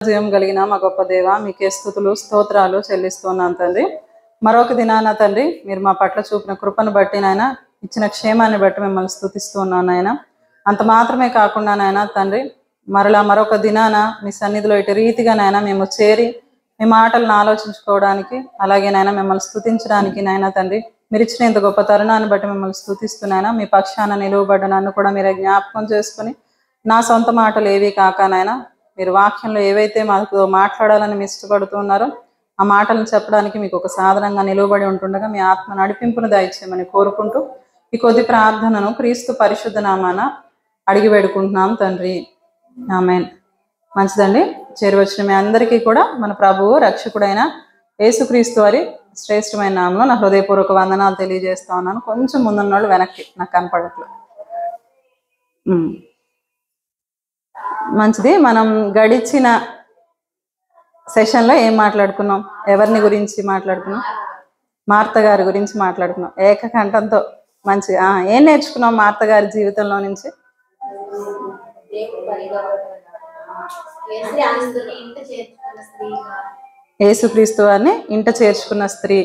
జీవం కలిగిన మా గొప్ప దేవ, మీకే స్తుతులు స్తోత్రాలు చెల్లిస్తున్నాను తండ్రి. మరొక దినాన తండ్రి మీరు మా పట్ల చూపిన కృపను బట్టి నాయన, ఇచ్చిన క్షేమాన్ని బట్టి మిమ్మల్ని స్తుతిస్తున్నాను నాయన. అంత మాత్రమే కాకుండా నాయన తండ్రి, మరొక దినాన మీ సన్నిధిలో ఇటు రీతిగా నాయన మేము చేరి మీ మాటలను ఆలోచించుకోవడానికి, అలాగే నాయన మిమ్మల్ని స్తుతించడానికి నాయన తండ్రి మీరు ఇచ్చిన ఇంత గొప్ప తరుణాన్ని బట్టి మిమ్మల్ని స్తుతిస్తున్నాయన. మీ పక్షాన నిలువబడ్డ నన్ను కూడా మీరే జ్ఞాపకం చేసుకుని, నా సొంత మాటలు ఏవి కాక నాయన మీరు వాక్యంలో ఏవైతే మాకు మాట్లాడాలని మీ ఇష్టపడుతున్నారో ఆ మాటలను చెప్పడానికి మీకు ఒక సాధనంగా నిలువబడి ఉంటుండగా మీ ఆత్మ నడిపింపును దయచేయమని కోరుకుంటూ ఈ కొద్ది ప్రార్థనను క్రీస్తు పరిశుద్ధ నామాన అడిగి వేడుకుంటున్నాం తండ్రి, ఆమేన్. మంచిదండి. చేరువచ్చిన మీ అందరికీ కూడా మన ప్రభువు రక్షకుడైన యేసుక్రీస్తు వారి శ్రేష్టమైన నామంలో నా హృదయపూర్వక వందనాలు తెలియజేస్తా ఉన్నాను. కొంచెం ముందున్న వాళ్ళు వెనక్కి నాకు కనపడట్లేదు. మంచిది. మనం గడిచిన సెషన్లో ఏం మాట్లాడుకున్నాం? ఎవరిని గురించి మాట్లాడుకున్నాం? మార్త గారి గురించి మాట్లాడుకున్నాం ఏకకంఠంతో. మంచిగా ఏం నేర్చుకున్నాం మార్త గారి జీవితంలో నుంచి? యేసుక్రీస్తు వారిని ఇంట చేర్చుకున్న స్త్రీ,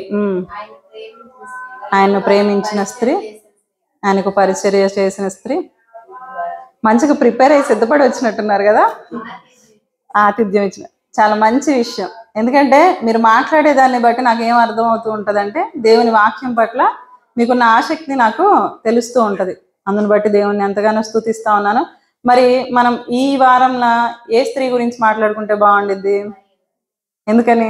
ఆయన్ను ప్రేమించిన స్త్రీ, ఆయనకు పరిచర్య చేసిన స్త్రీ, మంచిగా ప్రిపేర్ అయ్యి సిద్ధపడి వచ్చినట్టున్నారు కదా. ఆతిథ్యం ఇచ్చిన చాలా మంచి విషయం. ఎందుకంటే మీరు మాట్లాడేదాన్ని బట్టి నాకు ఏం అర్థం అవుతూ ఉంటుంది అంటే, దేవుని వాక్యం పట్ల మీకున్న ఆసక్తి నాకు తెలుస్తూ ఉంటుంది. అందుని బట్టి దేవుణ్ణి ఎంతగానో స్తుతిస్తా ఉన్నాను. మరి మనం ఈ వారంలో ఏ స్త్రీ గురించి మాట్లాడుకుంటే బాగుండిద్ది? ఎందుకని?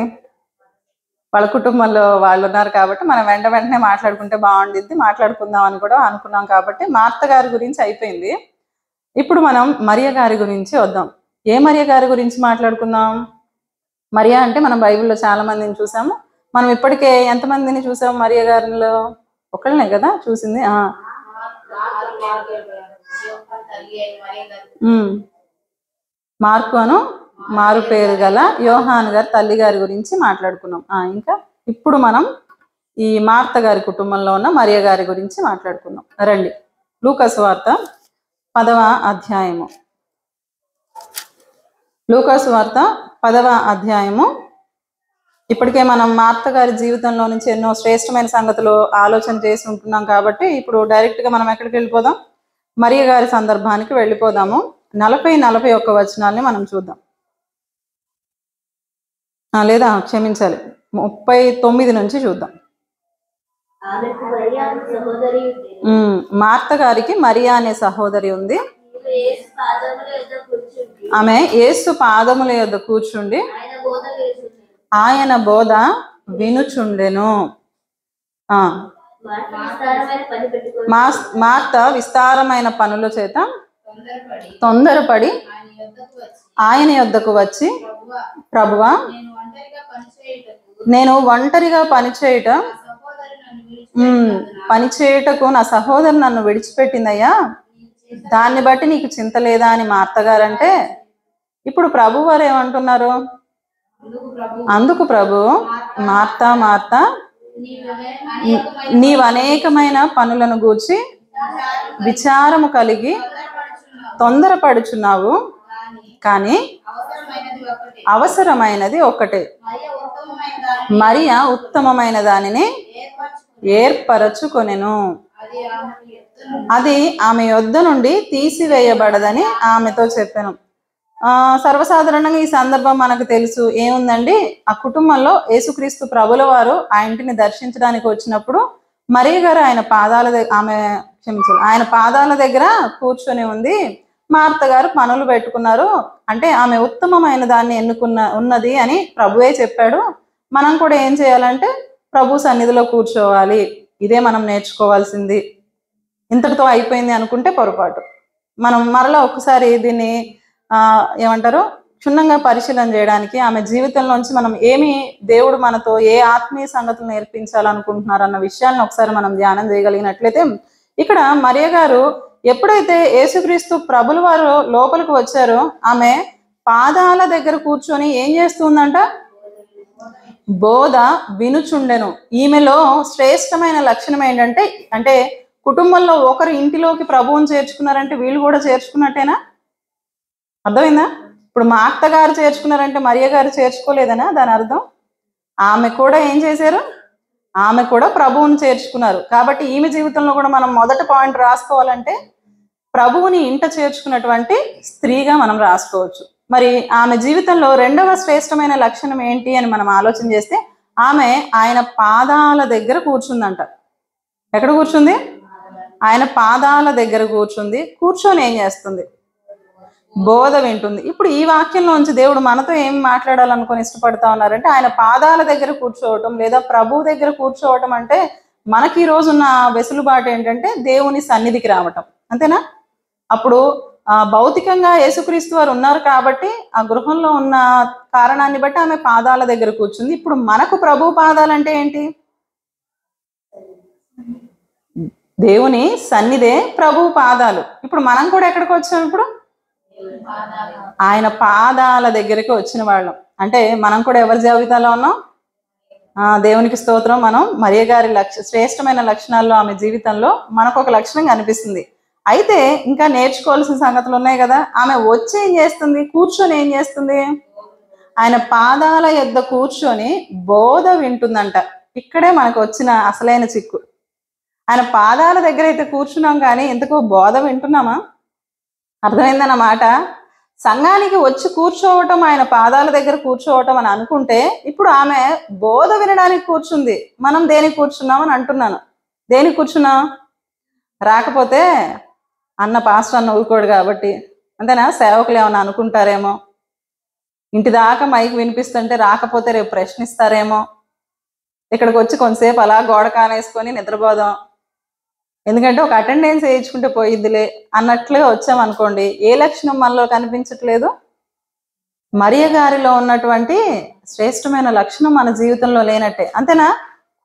వాళ్ళ కుటుంబంలో వాళ్ళు ఉన్నారు కాబట్టి మనం వెంటనే మాట్లాడుకుంటే బాగుండిద్ది, మాట్లాడుకుందాం అని కూడా అనుకున్నాం. కాబట్టి మార్త గారి గురించి అయిపోయింది. ఇప్పుడు మనం మరియ గారి గురించి వద్దాం. ఏ మరియ గారి గురించి మాట్లాడుకుందాం? మరియా అంటే మనం బైబిల్లో చాలా మందిని చూసాము. మనం ఇప్పటికే ఎంతమందిని చూసాము మరియ గారిలో? ఒకళ్ళనే కదా చూసింది. మార్కు అను మారు పేరు గల యోహాన్ గారి తల్లి గారి గురించి మాట్లాడుకున్నాం. ఇంకా ఇప్పుడు మనం ఈ మార్త గారి కుటుంబంలో ఉన్న మరియ గారి గురించి మాట్లాడుకుందాం. రండి, లూకా సువార్త 10వ అధ్యాయము. లూకా సువార్త 10వ అధ్యాయము. ఇప్పటికే మనం మార్త గారి జీవితంలో నుంచి ఎన్నో శ్రేష్టమైన సంగతులు ఆలోచన చేసి ఉంటున్నాం కాబట్టి ఇప్పుడు డైరెక్ట్గా మనం ఎక్కడికి వెళ్ళిపోదాం? మరియ గారి సందర్భానికి వెళ్ళిపోదాము. 40-41 వచనాల్ని మనం చూద్దాం. లేదా క్షమించాలి, 39 నుంచి చూద్దాం. మార్త గారికి మరియా అనే సహోదరి ఉంది. ఆమె యేసు పాదముల యొద్ద కూర్చుండి ఆయన బోధ వినుచుండెను. మార్త విస్తారమైన పనుల చేత తొందరపడి ఆయన యొద్దకు వచ్చి, ప్రభువా, నేను ఒంటరిగా పనిచేయుటకు నా సహోదరు నన్ను విడిచిపెట్టిందయ్యా, దాన్ని బట్టి నీకు చింత లేదా అని మార్త గారంటే, ఇప్పుడు ప్రభు వారు ఏమంటున్నారు? అందుకు ప్రభు, మార్తా మార్తా, నీవు అనేకమైన పనులను గూర్చి విచారము కలిగి తొందరపడుచున్నావు, కానీ అవసరమైనది ఒక్కటే. మరియా ఉత్తమమైన దానిని ఏర్పరచుకొనెను, అది ఆమె యొద్ద నుండి తీసివేయబడదని ఆమెతో చెప్పాను. సర్వసాధారణంగా ఈ సందర్భం మనకు తెలుసు. ఏముందండి, ఆ కుటుంబంలో యేసుక్రీస్తు ప్రభుల వారు ఆ ఇంటిని దర్శించడానికి వచ్చినప్పుడు మరియ గారు ఆయన పాదాల దగ్గర కూర్చొని ఉంది. మార్త గారు పనులు పెట్టుకున్నారు. అంటే ఆమె ఉత్తమమైన దాన్ని ఉన్నది అని ప్రభువే చెప్పాడు. మనం కూడా ఏం చేయాలంటే ప్రభు సన్నిధిలో కూర్చోవాలి. ఇదే మనం నేర్చుకోవాల్సింది. ఇంతటితో అయిపోయింది అనుకుంటే పొరపాటు. మనం మరలా ఒక్కసారి దీన్ని ఏమంటారు క్షుణ్ణంగా పరిశీలన చేయడానికి, ఆమె జీవితంలోంచి మనం ఏమి దేవుడు మనతో ఏ ఆత్మీయ సంగతులు నేర్పించాలనుకుంటున్నారు అన్న విషయాన్ని ఒకసారి మనం ధ్యానం చేయగలిగినట్లయితే, ఇక్కడ మరియ గారు ఎప్పుడైతే యేసుక్రీస్తు ప్రభుల వారు లోపలికి వచ్చారో ఆమె పాదాల దగ్గర కూర్చొని ఏం చేస్తుందంట? బోధ వినుచుండెను. ఈమెలో శ్రేష్టమైన లక్షణం ఏంటంటే, అంటే కుటుంబంలో ఒకరు ఇంటిలోకి ప్రభువుని చేర్చుకున్నారంటే వీళ్ళు కూడా చేర్చుకున్నట్టేనా? అర్థమైందా? ఇప్పుడు మా అత్తగారు చేర్చుకున్నారంటే మరియ గారు చేర్చుకోలేదనా దాని అర్థం? ఆమె కూడా ఏం చేశారు? ఆమె కూడా ప్రభువుని చేర్చుకున్నారు. కాబట్టి ఈమె జీవితంలో కూడా మనం మొదటి పాయింట్ రాసుకోవాలంటే ప్రభువుని ఇంట చేర్చుకున్నటువంటి స్త్రీగా మనం రాసుకోవచ్చు. మరి ఆమె జీవితంలో రెండవ శ్రేష్టమైన లక్షణం ఏంటి అని మనం ఆలోచన చేస్తే ఆమె ఆయన పాదాల దగ్గర కూర్చుందంట. ఎక్కడ కూర్చుంది? ఆయన పాదాల దగ్గర కూర్చుంది. కూర్చొని ఏం చేస్తుంది? బోధ వింటుంది. ఇప్పుడు ఈ వాక్యంలోంచి దేవుడు మనతో ఏం మాట్లాడాలనుకొని ఇష్టపడతా ఉన్నారంటే ఆయన పాదాల దగ్గర కూర్చోవటం లేదా ప్రభువు దగ్గర కూర్చోవటం అంటే మనకి ఈ రోజున్న వెసులుబాటు ఏంటంటే దేవుని సన్నిధికి రావటం, అంతేనా? అప్పుడు భౌతికంగా యేసుక్రీస్తు వారు ఉన్నారు కాబట్టి ఆ గృహంలో ఉన్న కారణాన్ని బట్టి ఆమె పాదాల దగ్గర కూర్చుంది. ఇప్పుడు మనకు ప్రభు పాదాలు అంటే ఏంటి? దేవుని సన్నిధే ప్రభు పాదాలు. ఇప్పుడు మనం కూడా ఎక్కడికి వచ్చాం? ఇప్పుడు ఆయన పాదాల దగ్గరికి వచ్చిన వాళ్ళం. అంటే మనం కూడా ఎవరి జాబితాలో ఉన్నాం? దేవునికి స్తోత్రం. మనం మరియ గారి శ్రేష్టమైన లక్షణాల్లో ఆమె జీవితంలో మనకు ఒక లక్షణం కనిపిస్తుంది. అయితే ఇంకా నేర్చుకోవాల్సిన సంగతులు ఉన్నాయి కదా. ఆమె వచ్చి ఏం చేస్తుంది? కూర్చొని ఏం చేస్తుంది? ఆయన పాదాల యొద్ద కూర్చొని బోధ వింటుందంట. ఇక్కడే మనకు వచ్చిన అసలైన చిక్కు. ఆయన పాదాల దగ్గర అయితే కూర్చున్నాం కానీ ఎందుకు బోధ వింటున్నామా? అర్థమైందన్నమాట. సంఘానికి వచ్చి కూర్చోవటం, ఆయన పాదాల దగ్గర కూర్చోవటం అని అనుకుంటే ఇప్పుడు ఆమె బోధ వినడానికి కూర్చుంది. మనం దేనికి కూర్చున్నామని అంటున్నాను. దేనికి కూర్చున్నాం? రాకపోతే అన్న పాస్టర్ అన్న ఊరుకోడు కాబట్టి, అంతేనా? సేవకులు ఏమన్నా అనుకుంటారేమో, ఇంటి దాకా మైక్ వినిపిస్తుంటే రాకపోతే రేపు ప్రశ్నిస్తారేమో, ఇక్కడికి వచ్చి కొంతసేపు అలా గోడ కానేసుకొని నిద్రపోదాం, ఎందుకంటే ఒక అటెండెన్స్ వేయించుకుంటే పోయిద్దిలే అన్నట్లుగా వచ్చామనుకోండి, ఏ లక్షణం మనలో కనిపించట్లేదు? మరియ గారిలో ఉన్నటువంటి శ్రేష్టమైన లక్షణం మన జీవితంలో లేనట్టే, అంతేనా?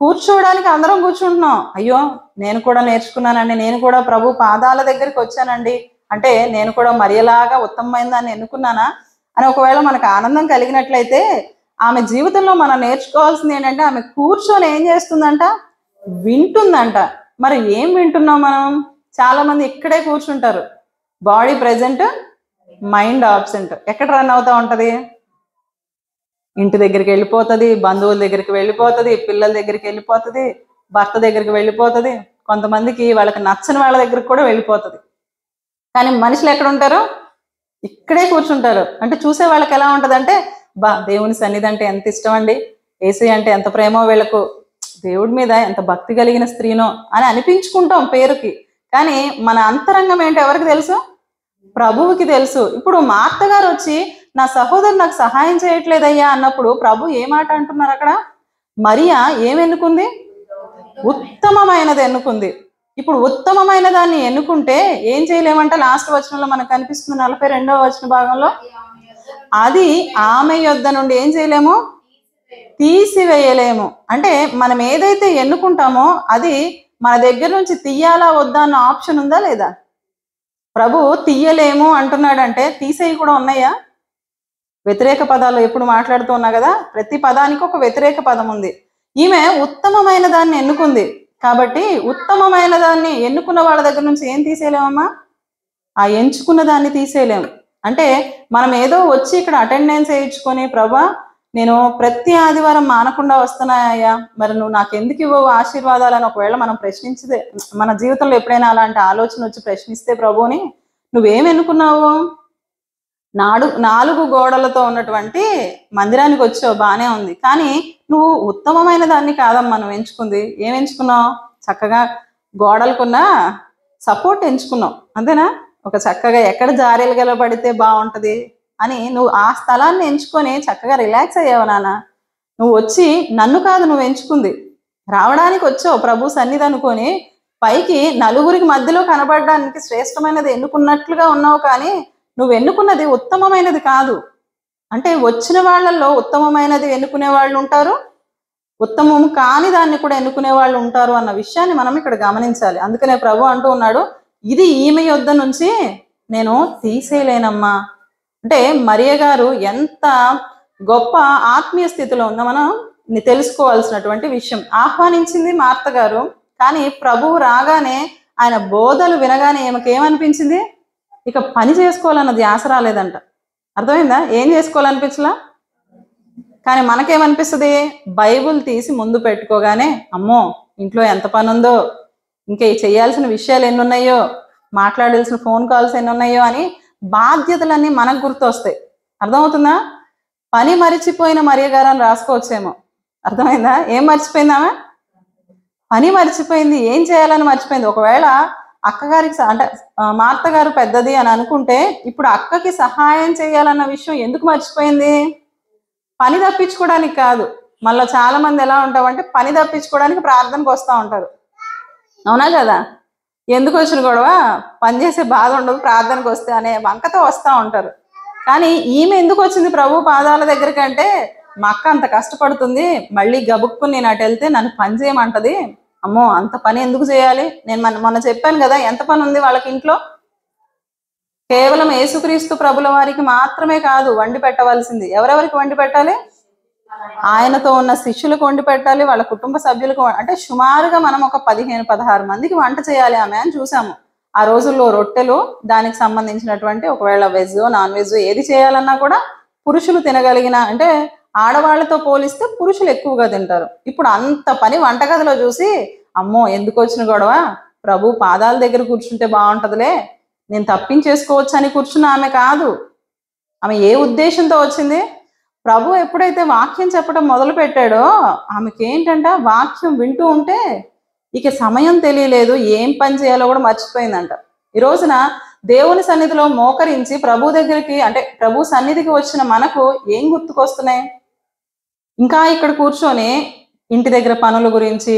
కూర్చోవడానికి అందరం కూర్చుంటున్నాం. అయ్యో నేను కూడా నేర్చుకున్నానండి, నేను కూడా ప్రభు పాదాల దగ్గరికి వచ్చానండి అంటే నేను కూడా మరియలాగా ఉత్తమమైన దాన్ని ఎన్నుకున్నానా అని ఒకవేళ మనకు ఆనందం కలిగినట్లయితే ఆమె జీవితంలో మనం నేర్చుకోవాల్సింది ఏంటంటే ఆమె కూర్చొని ఏం చేస్తుందంట? వింటుందంట. మరి ఏం వింటున్నాం మనం? చాలా మంది ఇక్కడే కూర్చుంటారు, బాడీ ప్రెజెంట్ మైండ్ ఆబ్సెంట్. ఎక్కడ రన్ అవుతా ఉంటది? ఇంటి దగ్గరికి వెళ్ళిపోతుంది, బంధువుల దగ్గరికి వెళ్ళిపోతుంది, పిల్లల దగ్గరికి వెళ్ళిపోతుంది, భర్త దగ్గరికి వెళ్ళిపోతుంది, కొంతమందికి వాళ్ళకి నచ్చని వాళ్ళ దగ్గరికి కూడా వెళ్ళిపోతుంది. కానీ మనుషులు ఎక్కడ ఉంటారు? ఇక్కడే కూర్చుంటారు. అంటే చూసే వాళ్ళకి ఎలా ఉంటుంది అంటే దేవుని సన్నిధి అంటే ఎంత ఇష్టం అండి, ఏసీ అంటే ఎంత ప్రేమో, వీళ్ళకు దేవుడి మీద ఎంత భక్తి కలిగిన స్త్రీనో అని అనిపించుకుంటాం పేరుకి. కానీ మన అంతరంగం ఏంటో ఎవరికి తెలుసు? ప్రభువుకి తెలుసు. ఇప్పుడు మా అత్తగారు వచ్చి నా సహోదరు నాకు సహాయం చేయట్లేదయ్యా అన్నప్పుడు ప్రభు ఏ మాట అంటున్నారు అక్కడ? మరియా ఏమెన్నుకుంది? ఉత్తమమైనది ఎన్నుకుంది. ఇప్పుడు ఉత్తమమైన దాన్ని ఎన్నుకుంటే ఏం చేయలేమంటే లాస్ట్ వచనంలో మనకు కనిపిస్తుంది 42వ వచన భాగంలో, అది ఆమె యొద్ద నుండి ఏం చేయలేము? తీసివేయలేము. అంటే మనం ఏదైతే ఎన్నుకుంటామో అది మన దగ్గర నుంచి తీయాలా వద్దా అన్న ఆప్షన్ ఉందా లేదా? ప్రభు తీయలేము అంటున్నాడంటే తీసేయి కూడా ఉన్నాయా? వ్యతిరేక పదాలు ఎప్పుడు మాట్లాడుతూ ఉన్నా కదా, ప్రతి పదానికి ఒక వ్యతిరేక పదం ఉంది. ఈమె ఉత్తమమైన దాన్ని ఎన్నుకుంది కాబట్టి ఉత్తమమైన దాన్ని ఎన్నుకున్న వాళ్ళ దగ్గర నుంచి ఏం తీసేయలేమమ్మా? ఆ ఎంచుకున్న దాన్ని తీసేయలేము. అంటే మనం ఏదో వచ్చి ఇక్కడ అటెండెన్స్ వేయించుకొని ప్రభా నేను ప్రతి ఆదివారం మానకుండా వస్తున్నాయ్యా, మరి నువ్వు నాకు ఎందుకు ఇవ్వవు ఆశీర్వాదాలని ఒకవేళ మనం ప్రశ్నించితే, మన జీవితంలో ఎప్పుడైనా అలాంటి ఆలోచన వచ్చి ప్రశ్నిస్తే ప్రభుని నువ్వేం ఎన్నుకున్నావు? 4 గోడలతో ఉన్నటువంటి మందిరానికి వచ్చావు, బానే ఉంది, కానీ నువ్వు ఉత్తమమైన దాన్ని కాదమ్మా నువ్వు ఎంచుకుంది. ఏం ఎంచుకున్నావు? చక్కగా గోడలకున్న సపోర్ట్ ఎంచుకున్నావు, అంతేనా? ఒక చక్కగా ఎక్కడ జారీలు గెలబడితే బాగుంటది అని నువ్వు ఆ స్థలాన్ని ఎంచుకొని చక్కగా రిలాక్స్ అయ్యావు నాన్న. నువ్వు వచ్చి నన్ను కాదు నువ్వు ఎంచుకుంది, రావడానికి వచ్చావు ప్రభు సన్నిధి అనుకొని పైకి నలుగురికి మధ్యలో కనబడడానికి శ్రేష్టమైనది ఎన్నుకున్నట్లుగా ఉన్నావు, కానీ నువ్వు ఎన్నుకున్నది ఉత్తమమైనది కాదు. అంటే వచ్చిన వాళ్ళల్లో ఉత్తమమైనది ఎన్నుకునే వాళ్ళు ఉంటారు, ఉత్తమము కాని దాన్ని కూడా ఎన్నుకునే వాళ్ళు ఉంటారు అన్న విషయాన్ని మనం ఇక్కడ గమనించాలి. అందుకనే ప్రభు అంటూ ఉన్నాడు, ఇది ఈమె యొద్ద నుంచి నేను తీసేయలేనమ్మా. అంటే మరియ గారు ఎంత గొప్ప ఆత్మీయ స్థితిలో ఉందో మనం తెలుసుకోవాల్సినటువంటి విషయం. ఆహ్వానించింది మార్త గారు, కానీ ప్రభువు రాగానే ఆయన బోధలు వినగానే ఏమనిపించింది? ఇక పని చేసుకోవాలన్న ధ్యాస రాలేదంట. అర్థమైందా? ఏం చేసుకోవాలనిపించలా? కానీ మనకేమనిపిస్తుంది? బైబుల్ తీసి ముందు పెట్టుకోగానే అమ్మో ఇంట్లో ఎంత పని ఉందో, ఇంకా చేయాల్సిన విషయాలు ఎన్ని ఉన్నాయో, మాట్లాడాల్సిన ఫోన్ కాల్స్ ఎన్ని ఉన్నాయో అని బాధ్యతలన్నీ మనకు గుర్తొస్తాయి. అర్థమవుతుందా? పని మరిచిపోయిన మరియ గారు అని రాసుకోవచ్చేమో. అర్థమైందా? ఏం మర్చిపోయిందామా? పని మర్చిపోయింది, ఏం చేయాలని మర్చిపోయింది. ఒకవేళ అక్కగారికి అంటే మా అత్తగారు పెద్దది అని అనుకుంటే ఇప్పుడు అక్కకి సహాయం చేయాలన్న విషయం ఎందుకు మర్చిపోయింది? పని తప్పించుకోవడానికి కాదు. మళ్ళీ చాలా మంది ఎలా ఉంటామంటే పని తప్పించుకోవడానికి ప్రార్థనకు వస్తూ ఉంటారు. అవునా కదా? ఎందుకు వచ్చిన గొడవ, పని చేసే బాధ ఉండదు ప్రార్థనకు వస్తే అనే వంకతో వస్తూ ఉంటారు. కానీ ఈమె ఎందుకు వచ్చింది ప్రభు పాదాల దగ్గరికి అంటే, మా అక్క అంత కష్టపడుతుంది, మళ్ళీ గబుక్కుని నేను అటు వెళ్తే నన్ను పని చేయమంటది, అమ్మో అంత పని ఎందుకు చేయాలి, నేను మొన్న చెప్పాను కదా ఎంత పని ఉంది వాళ్ళకి ఇంట్లో. కేవలం యేసుక్రీస్తు ప్రభుల వారికి మాత్రమే కాదు వండి పెట్టవలసింది. ఎవరెవరికి వండి పెట్టాలి? ఆయనతో ఉన్న శిష్యులకు వండి పెట్టాలి, వాళ్ళ కుటుంబ సభ్యులకు. అంటే సుమారుగా మనం ఒక 15-16 మందికి వంట చేయాలి ఆమె అని చూసాము. ఆ రోజుల్లో రొట్టెలు, దానికి సంబంధించినటువంటి ఒకవేళ వెజ్ నాన్ వెజ్ ఏది చేయాలన్నా కూడా పురుషులు తినగలిగిన, అంటే ఆడవాళ్లతో పోలిస్తే పురుషులు ఎక్కువగా తింటారు. ఇప్పుడు అంత పని వంటగదిలో చూసి అమ్మో ఎందుకు వచ్చిన గొడవ, ప్రభు పాదాల దగ్గర కూర్చుంటే బాగుంటదిలే, నేను తప్పించేసుకోవచ్చు అని కూర్చున్న ఆమె కాదు. ఆమె ఏ ఉద్దేశంతో వచ్చింది? ప్రభు ఎప్పుడైతే వాక్యం చెప్పడం మొదలు పెట్టాడో ఆమెకి ఏంటంట, వాక్యం వింటూ ఉంటే ఇక సమయం తెలియలేదు, ఏం పని చేయాలో కూడా మర్చిపోయిందంట. ఈ రోజున దేవుని సన్నిధిలో మోకరించి ప్రభు దగ్గరికి, అంటే ప్రభు సన్నిధికి వచ్చిన మనకు ఏం గుర్తుకొస్తున్నాయి? ఇంకా ఇక్కడ కూర్చొని ఇంటి దగ్గర పనుల గురించి,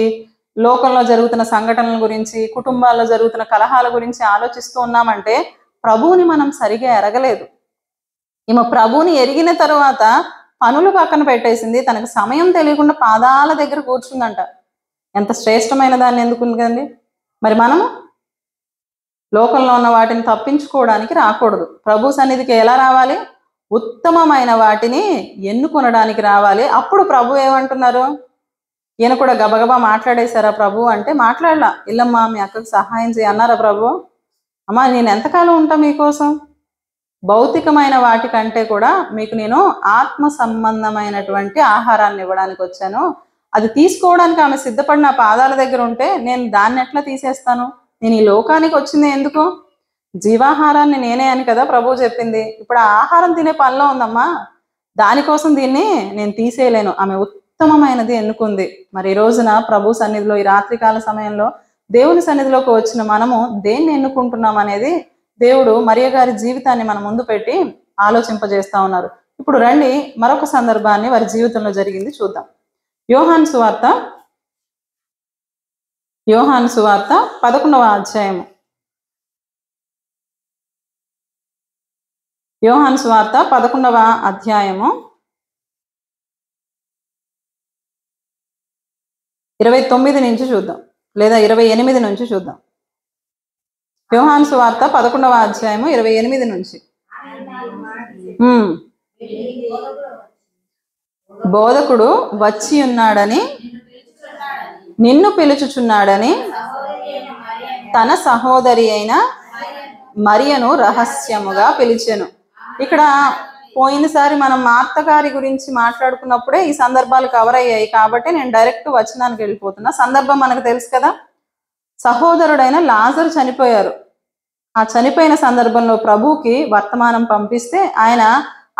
లోకంలో జరుగుతున్న సంఘటనల గురించి, కుటుంబాల్లో జరుగుతున్న కలహాల గురించి ఆలోచిస్తూ ఉన్నామంటే ప్రభువుని మనం సరిగా ఎరగలేదు. ఈమె ప్రభువుని ఎరిగిన తర్వాత పనులు పక్కన పెట్టేసింది, తనకు సమయం తెలియకుండా పాదాల దగ్గర కూర్చుందంట. ఎంత శ్రేష్టమైన దాన్ని ఎందుకుందండి? మరి మనము లోకంలో ఉన్న వాటిని తప్పించుకోవడానికి రాకూడదు. ప్రభు సన్నిధికి ఎలా రావాలి? ఉత్తమమైన వాటిని ఎన్నుకొనడానికి రావాలి. అప్పుడు ప్రభు ఏమంటున్నారు? ఈయన కూడా గబగబా మాట్లాడేశారా ప్రభు అంటే? మాట్లాడలా. ఇల్లమ్మా మీ అక్కకు సహాయం చేయ అన్నారా ప్రభు? అమ్మా నేను ఎంతకాలం ఉంటా మీకోసం, భౌతికమైన వాటికంటే కూడా మీకు నేను ఆత్మ సంబంధమైనటువంటి ఆహారాన్ని ఇవ్వడానికి వచ్చాను, అది తీసుకోవడానికి ఆమె సిద్ధపడిన పాదాల దగ్గర ఉంటే నేను దాన్ని ఎట్లా తీసేస్తాను? నేను ఈ లోకానికి వచ్చింది ఎందుకు? జీవాహారాన్ని నేనే అని కదా ప్రభు చెప్పింది. ఇప్పుడు ఆ ఆహారం తినే పనిలో ఉందమ్మా, దానికోసం దీన్ని నేను తీసేయలేను. ఆమె ఉత్తమమైనది ఎన్నుకుంది. మరి ఈ రోజున ప్రభు సన్నిధిలో ఈ రాత్రికాల సమయంలో దేవుని సన్నిధిలోకి వచ్చిన మనము దేన్ని ఎన్నుకుంటున్నాం అనేది దేవుడు మరియ గారి జీవితాన్ని మన ముందు పెట్టి ఆలోచింపజేస్తా ఉన్నారు. ఇప్పుడు రండి మరొక సందర్భాన్ని వారి జీవితంలో జరిగింది చూద్దాం. యోహాను సువార్త 11వ అధ్యాయము. యోహాను సువార్త 11వ అధ్యాయము 29 నుంచి చూద్దాం, లేదా 28 నుంచి చూద్దాం. యోహాను సువార్త 11వ అధ్యాయము 28 నుంచి. బోధకుడు వచ్చి ఉన్నాడని, నిన్ను పిలుచుచున్నాడని తన సహోదరి అయిన మరియను రహస్యముగా పిలిచెను. ఇక్కడ పోయినసారి మనం మార్త గారి గురించి మాట్లాడుకున్నప్పుడే ఈ సందర్భాలు కవర్ అయ్యాయి కాబట్టి నేను డైరెక్ట్ వచనానికి వెళ్ళిపోతున్నా. సందర్భం మనకు తెలుసు కదా, సహోదరుడైన లాజరు చనిపోయారు. ఆ చనిపోయిన సందర్భంలో ప్రభువుకి వర్తమానం పంపిస్తే ఆయన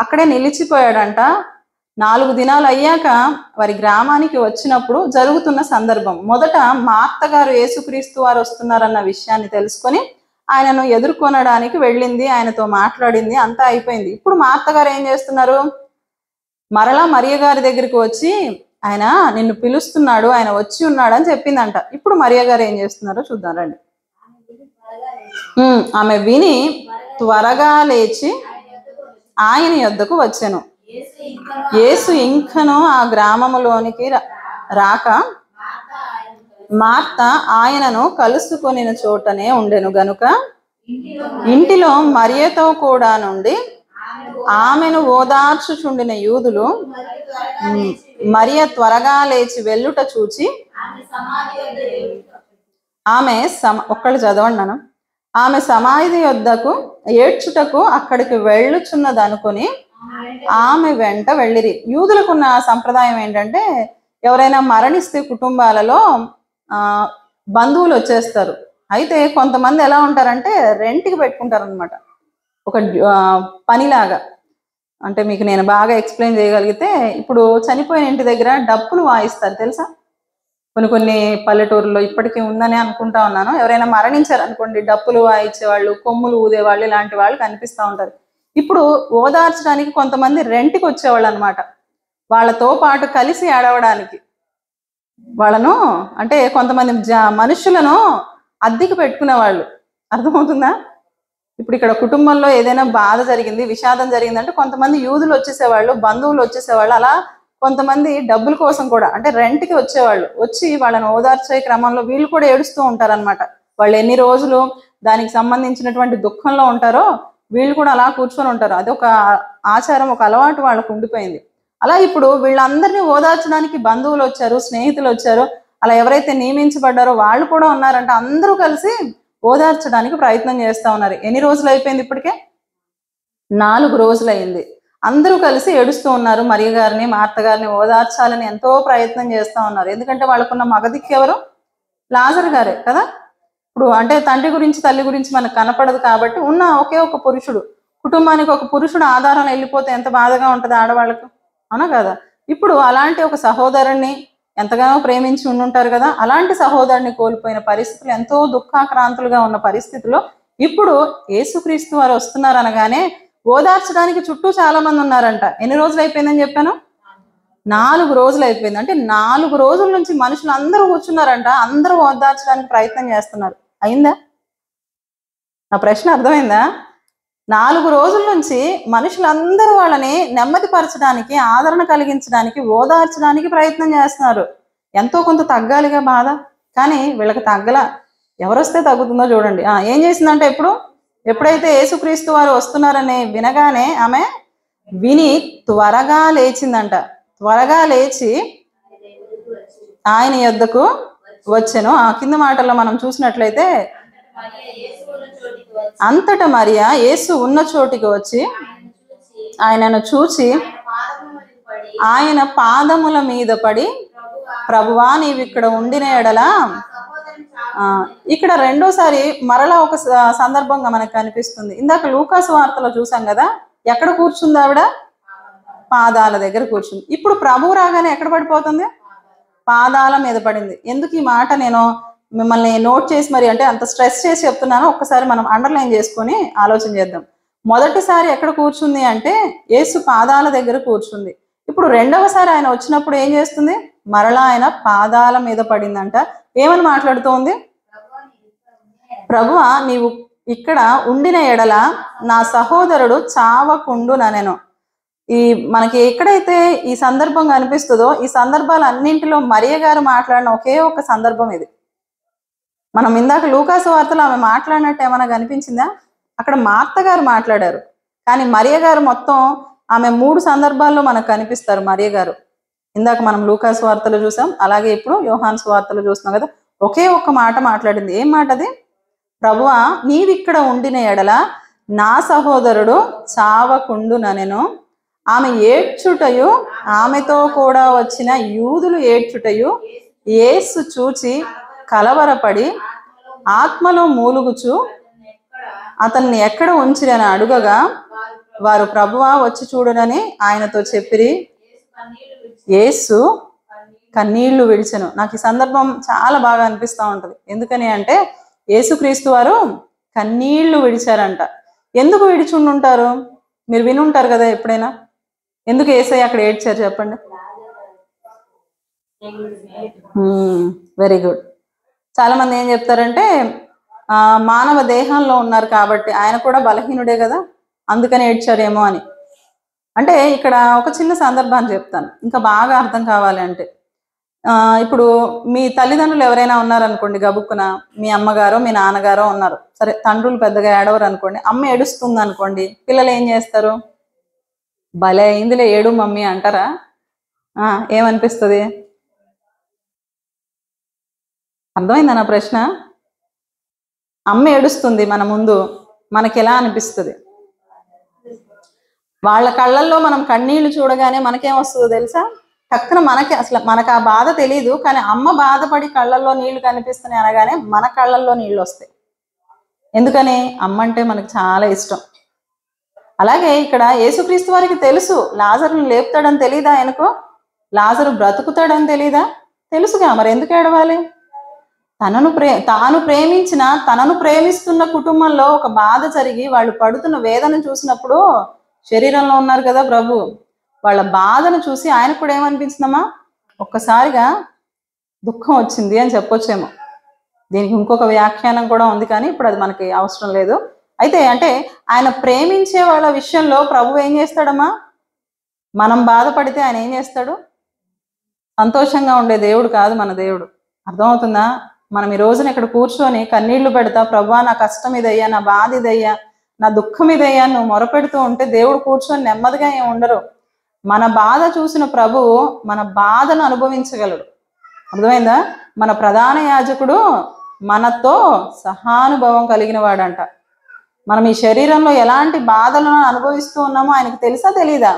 అక్కడే నిలిచిపోయాడంట. 4 దినాలు అయ్యాక వారి గ్రామానికి వచ్చినప్పుడు జరుగుతున్న సందర్భం. మొదట మార్త గారు యేసుక్రీస్తు వారు వస్తున్నారన్న విషయాన్ని తెలుసుకొని ఆయనను ఎదుర్కొనడానికి వెళ్ళింది, ఆయనతో మాట్లాడింది, అంతా అయిపోయింది. ఇప్పుడు మార్త గారు ఏం చేస్తున్నారు? మరలా మరియ గారి దగ్గరికి వచ్చి ఆయన నిన్ను పిలుస్తున్నాడు, ఆయన వచ్చి ఉన్నాడు అని చెప్పిందంట. ఇప్పుడు మరియ గారు ఏం చేస్తున్నారో చూద్దాం రండి. ఆమె విని త్వరగా లేచి ఆయన యొద్దకు వచ్చెను. యేసు ఇంకను ఆ గ్రామములోనికి రాక మార్త ఆయనను కలుసుకొనిన చోటనే ఉండెను గనుక ఇంటిలో మరియతో కూడా నుండి ఆమెను ఓదార్చుచుండిన యూదులు మరియ త్వరగా లేచి వెళ్ళుట చూచి ఆమె ఒక్కళ్ళు చదవండి. ఆమె సమాధి యొద్దకు ఏడ్చుటకు అక్కడికి వెళ్ళుచున్నది అనుకుని ఆమె వెంట వెళ్ళిరి. యూదులకున్న సంప్రదాయం ఏంటంటే ఎవరైనా మరణిస్తే కుటుంబాలలో బంధువులు వచ్చేస్తారు. అయితే కొంతమంది ఎలా ఉంటారంటే రెంట్కి పెట్టుకుంటారు అనమాట, ఒక పనిలాగా. అంటే మీకు నేను బాగా ఎక్స్ప్లెయిన్ చేయగలిగితే, ఇప్పుడు చనిపోయిన ఇంటి దగ్గర డప్పులు వాయిస్తారు తెలుసా? కొన్ని పల్లెటూరులో ఇప్పటికీ ఉందని అనుకుంటా ఉన్నాను. ఎవరైనా మరణించారు అనుకోండి, డప్పులు వాయించేవాళ్ళు, కొమ్ములు ఊదేవాళ్ళు, ఇలాంటి వాళ్ళు కనిపిస్తూ ఉంటారు. ఇప్పుడు ఓదార్చడానికి కొంతమంది రెంట్కి వచ్చేవాళ్ళు అనమాట, వాళ్ళతో పాటు కలిసి ఏడవడానికి. వాళ్ళను అంటే కొంతమంది మనుషులను అద్దెకి పెట్టుకునే వాళ్ళు. అర్థమవుతుందా? ఇప్పుడు ఇక్కడ కుటుంబంలో ఏదైనా బాధ జరిగింది, విషాదం జరిగిందంటే కొంతమంది యూదులు వచ్చేసేవాళ్ళు, బంధువులు వచ్చేసేవాళ్ళు. అలా కొంతమంది డబ్బుల కోసం కూడా అంటే రెంట్కి వచ్చేవాళ్ళు, వచ్చి వాళ్ళని ఓదార్చే క్రమంలో వీళ్ళు కూడా ఏడుస్తూ ఉంటారనమాట. వాళ్ళు ఎన్ని రోజులు దానికి సంబంధించినటువంటి దుఃఖంలో ఉంటారో వీళ్ళు కూడా అలా కూర్చొని ఉంటారు. అది ఒక ఆచారం, ఒక అలవాటు వాళ్ళకు ఉండిపోయింది. అలా ఇప్పుడు వీళ్ళందరినీ ఓదార్చడానికి బంధువులు వచ్చారు, స్నేహితులు వచ్చారు. అలా ఎవరైతే నియమించబడ్డారో వాళ్ళు కూడా ఉన్నారంటే అందరూ కలిసి ఓదార్చడానికి ప్రయత్నం చేస్తూ ఉన్నారు. ఎన్ని రోజులు అయిపోయింది? ఇప్పటికే 4 రోజులైంది. అందరూ కలిసి ఏడుస్తూ ఉన్నారు. మరియ గారిని, మార్త గారిని ఓదార్చాలని ఎంతో ప్రయత్నం చేస్తూ ఉన్నారు. ఎందుకంటే వాళ్ళకున్న మగదిక్కు ఎవరు? లాజరు గారే కదా. ఇప్పుడు అంటే తండ్రి గురించి తల్లి గురించి మనకు కనపడదు కాబట్టి ఉన్న ఒకే ఒక పురుషుడు, కుటుంబానికి ఒక పురుషుడు ఆధారం వెళ్ళిపోతే ఎంత బాధగా ఉంటుంది ఆడవాళ్ళకు, అవునా కదా? ఇప్పుడు అలాంటి ఒక సహోదరుణ్ణి ఎంతగానో ప్రేమించి ఉండుంటారు కదా, అలాంటి సహోదరుని కోల్పోయిన పరిస్థితులు, ఎంతో దుఃఖాక్రాంతులుగా ఉన్న పరిస్థితిలో ఇప్పుడు యేసుక్రీస్తు వారు వస్తున్నారు అనగానే ఓదార్చడానికి చుట్టూ చాలా మంది ఉన్నారంట. ఎన్ని రోజులు అయిపోయిందని చెప్పాను? 4 రోజులు అయిపోయింది. అంటే 4 రోజుల నుంచి మనుషులు అందరూ కూర్చున్నారంట, అందరూ ఓదార్చడానికి ప్రయత్నం చేస్తున్నారు. అయిందా? నా ప్రశ్న అర్థమైందా? 4 రోజుల నుంచి మనుషులందరూ వాళ్ళని నెమ్మదిపరచడానికి, ఆదరణ కలిగించడానికి, ఓదార్చడానికి ప్రయత్నం చేస్తున్నారు. ఎంతో కొంత తగ్గాలిగా బాధ, కానీ వీళ్ళకి తగ్గల. ఎవరొస్తే తగ్గుతుందో చూడండి. ఏం చేసిందంటే ఎప్పుడైతే యేసుక్రీస్తు వారు వస్తున్నారని వినగానే ఆమె విని త్వరగా లేచిందంట. త్వరగా లేచి ఆయన యొద్దకు వచ్చెను. కింద మాటల్లో మనం చూసినట్లయితే, అంతటా మరియా యేసు ఉన్న చోటికి వచ్చి ఆయనను చూచి ఆయన పాదముల మీద పడి, ప్రభువా నీవు ఇక్కడ ఉండిన ఎడలా. ఇక్కడ రెండోసారి మరలా ఒక సందర్భంగా మనకు కనిపిస్తుంది. ఇందాక లూకాసు వార్తలో చూసాం కదా, ఎక్కడ కూర్చుంది ఆవిడ? పాదాల దగ్గర కూర్చుంది. ఇప్పుడు ప్రభువు రాగానే ఎక్కడ పడిపోతుంది? పాదాల మీద పడింది. ఎందుకు ఈ మాట నేను మిమ్మల్ని నోట్ చేసి మరి అంటే అంత స్ట్రెస్ చేసి చెప్తున్నాను, ఒక్కసారి మనం అండర్లైన్ చేసుకొని ఆలోచన చేద్దాం. మొదటిసారి ఎక్కడ కూర్చుంది అంటే యేసు పాదాల దగ్గర కూర్చుంది. ఇప్పుడు రెండవసారి ఆయన వచ్చినప్పుడు ఏం చేస్తుంది? మరలా ఆయన పాదాల మీద పడిందంట. ఏమని మాట్లాడుతోంది? ప్రభువా నీవు ఇక్కడ ఉండిన ఎడల నా సహోదరుడు చావకుండునెను. మనకి ఎక్కడైతే ఈ సందర్భం కనిపిస్తుందో, ఈ సందర్భాలు అన్నింటిలో మరియ గారు మాట్లాడిన ఒకే ఒక సందర్భం ఇది. మనం ఇందాక లూకాసు వార్తలో ఆమె మాట్లాడినట్టు ఏమైనా కనిపించిందా? అక్కడ మార్త గారు మాట్లాడారు, కానీ మరియ గారు మొత్తం ఆమె 3 సందర్భాల్లో మనకు కనిపిస్తారు. మరియ గారు ఇందాక మనం లూకాసు వార్తలో చూసాం, అలాగే ఇప్పుడు యోహాను సువార్తలో చూస్తున్నాం కదా, ఒకే ఒక్క మాట మాట్లాడింది. ఏం మాట అది? ప్రభువా నీవిక్కడ ఉండిన ఎడల నా సహోదరుడు చావకుండునెను. ఆమె ఏడ్చుటయు ఆమెతో కూడా వచ్చిన యూదులు ఏడ్చుటయు యేసు చూచి కలవరపడి ఆత్మలో మూలుగుచు అతన్ని ఎక్కడ ఉంచిరని అడుగగా వారు ప్రభువా వచ్చి చూడనని ఆయనతో చెప్పిరి. యేసు కన్నీళ్లు విడిచెను. నాకు ఈ సందర్భం చాలా బాగా అనిపిస్తూ ఉంటుంది. ఎందుకని అంటే యేసుక్రీస్తు వారు కన్నీళ్లు విడిచారంట. ఎందుకు విడిచుండుంటారు? మీరు వినుంటారు కదా ఎప్పుడైనా. ఎందుకు యేసయ్య అక్కడ ఏడ్చారు చెప్పండి? Very good. చాలా మంది ఏం చెప్తారంటే మానవ దేహంలో ఉన్నారు కాబట్టి, ఆయన కూడా బలహీనుడే కదా, అందుకని ఏడ్చారేమో అని. అంటే ఇక్కడ ఒక చిన్న సందర్భాన్ని చెప్తాను ఇంకా బాగా అర్థం కావాలి అంటే. ఇప్పుడు మీ తల్లిదండ్రులు ఎవరైనా ఉన్నారనుకోండి, గబుక్కున మీ అమ్మగారో మీ నాన్నగారో ఉన్నారు, సరే తండ్రులు పెద్దగా ఏడవరు అనుకోండి, అమ్మ ఏడుస్తుంది అనుకోండి, పిల్లలు ఏం చేస్తారు? భలే అయిందిలే ఏడు మమ్మీ అంటారా? ఏమనిపిస్తుంది? అర్థమైందా నా ప్రశ్న? అమ్మ ఏడుస్తుంది మన ముందు, మనకి ఎలా అనిపిస్తుంది? వాళ్ళ కళ్ళల్లో మనం కన్నీళ్లు చూడగానే మనకేం వస్తుందో తెలుసా? టక్కున మనకు ఆ బాధ తెలియదు, కానీ అమ్మ బాధపడి కళ్ళల్లో నీళ్లు కనిపిస్తున్నాయి అనగానే మన కళ్ళల్లో నీళ్ళు వస్తాయి. ఎందుకని? అమ్మ అంటే మనకు చాలా ఇష్టం. అలాగే ఇక్కడ యేసుక్రీస్తు వారికి తెలుసు లాజరుని లేపుతాడని తెలీదా ఆయనకు? లాజరు బ్రతుకుతాడని తెలీదా? తెలుసుగా, మరి ఎందుకు ఏడవాలి? తాను ప్రేమించిన, తనను ప్రేమిస్తున్న కుటుంబంలో ఒక బాధ జరిగి వాళ్ళు పడుతున్న వేదన చూసినప్పుడు, శరీరంలో ఉన్నారు కదా ప్రభు, వాళ్ళ బాధను చూసి ఆయనకు కూడా ఏమనిపించిందమ్మా? ఒక్కసారిగా దుఃఖం వచ్చింది అని చెప్పొచ్చేమో. దీనికి ఇంకొక వ్యాఖ్యానం కూడా ఉంది, కానీ ఇప్పుడు అది మనకి అవసరం లేదు. అయితే అంటే ఆయన ప్రేమించే వాళ్ళ విషయంలో ప్రభు ఏం చేస్తాడమ్మా? మనం బాధపడితే ఆయన ఏం చేస్తాడు? సంతోషంగా ఉండే దేవుడు కాదు మన దేవుడు. అర్థమవుతుందా? మనం ఈ రోజున ఇక్కడ కూర్చొని కన్నీళ్లు పెడతా, ప్రభువా నా కష్టం ఇదయ్యా, నా బాధ ఇదయ్యా, నా దుఃఖం ఇదయ్యా నువ్వు మొరపెడుతూ ఉంటే దేవుడు కూర్చొని నెమ్మదిగా ఏం ఉండరు. మన బాధ చూసిన ప్రభువు మన బాధను అనుభవించగలడు. అర్థమైందా? మన ప్రధాన యాజకుడు మనతో సహానుభవం కలిగిన వాడంట. మనం ఈ శరీరంలో ఎలాంటి బాధలను అనుభవిస్తూ ఉన్నామో ఆయనకు తెలుసా తెలీదా?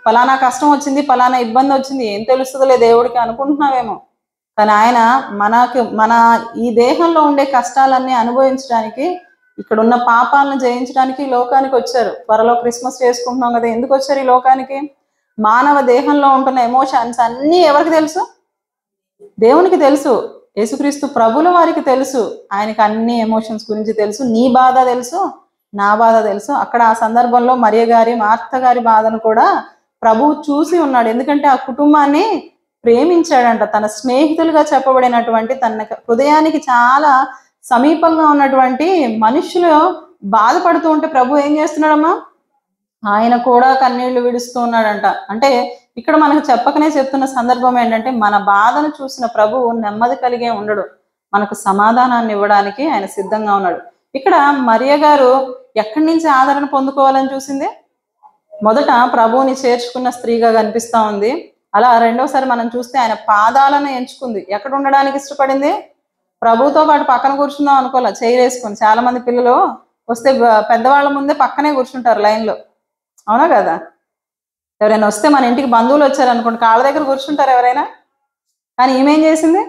ఫలానా కష్టం వచ్చింది, ఫలానా ఇబ్బంది వచ్చింది, ఏం తెలుస్తుందిలే దేవుడికి అనుకుంటున్నావేమో, కానీ ఆయన మన ఈ దేహంలో ఉండే కష్టాలన్నీ అనుభవించడానికి, ఇక్కడ ఉన్న పాపాలను జయించడానికి ఈ లోకానికి వచ్చారు. త్వరలో క్రిస్మస్ చేసుకుంటున్నాం కదా, ఎందుకు వచ్చారు ఈ లోకానికి? మానవ దేహంలో ఉంటున్న ఎమోషన్స్ అన్నీ ఎవరికి తెలుసు? దేవునికి తెలుసు. యేసుక్రీస్తు ప్రభుల వారికి తెలుసు. ఆయనకి అన్ని ఎమోషన్స్ గురించి తెలుసు. నీ బాధ తెలుసు, నా బాధ తెలుసు. అక్కడ ఆ సందర్భంలో మరియ గారి, మార్త గారి బాధను కూడా ప్రభువు చూసి ఉన్నాడు. ఎందుకంటే ఆ కుటుంబాన్ని ప్రేమించాడంట. తన స్నేహితులుగా చెప్పబడినటువంటి, తన హృదయానికి చాలా సమీపంగా ఉన్నటువంటి మనుషులు బాధపడుతూ ఉంటే ప్రభు ఏం చేస్తున్నాడమ్మా? ఆయన కూడా కన్నీళ్లు విడుస్తూ ఉన్నాడంట. అంటే ఇక్కడ మనకు చెప్పకనే చెప్తున్న సందర్భం ఏంటంటే, మన బాధను చూసిన ప్రభువు నెమ్మది కలిగే ఉండడు, మనకు సమాధానాన్ని ఇవ్వడానికి ఆయన సిద్ధంగా ఉన్నాడు. ఇక్కడ మరియ గారు ఎక్కడి నుంచి ఆదరణ పొందుకోవాలని చూసింది? మొదట ప్రభువుని చేర్చుకున్న స్త్రీగా కనిపిస్తా ఉంది. అలా రెండోసారి మనం చూస్తే ఆయన పాదాలను ఎంచుకుంది. ఎక్కడ ఉండడానికి ఇష్టపడింది? ప్రభువుతో పాటు పక్కన కూర్చుందాం అనుకోలే, చేయి వేసుకుని. చాలా మంది పిల్లలు వస్తే పెద్దవాళ్ళ ముందే పక్కనే కూర్చుంటారు లైన్లో, అవునా కదా? ఎవరైనా వస్తే మన ఇంటికి బంధువులు వచ్చారనుకోండి, కాళ్ళ దగ్గర కూర్చుంటారు ఎవరైనా. కానీ ఈమెం చేసింది?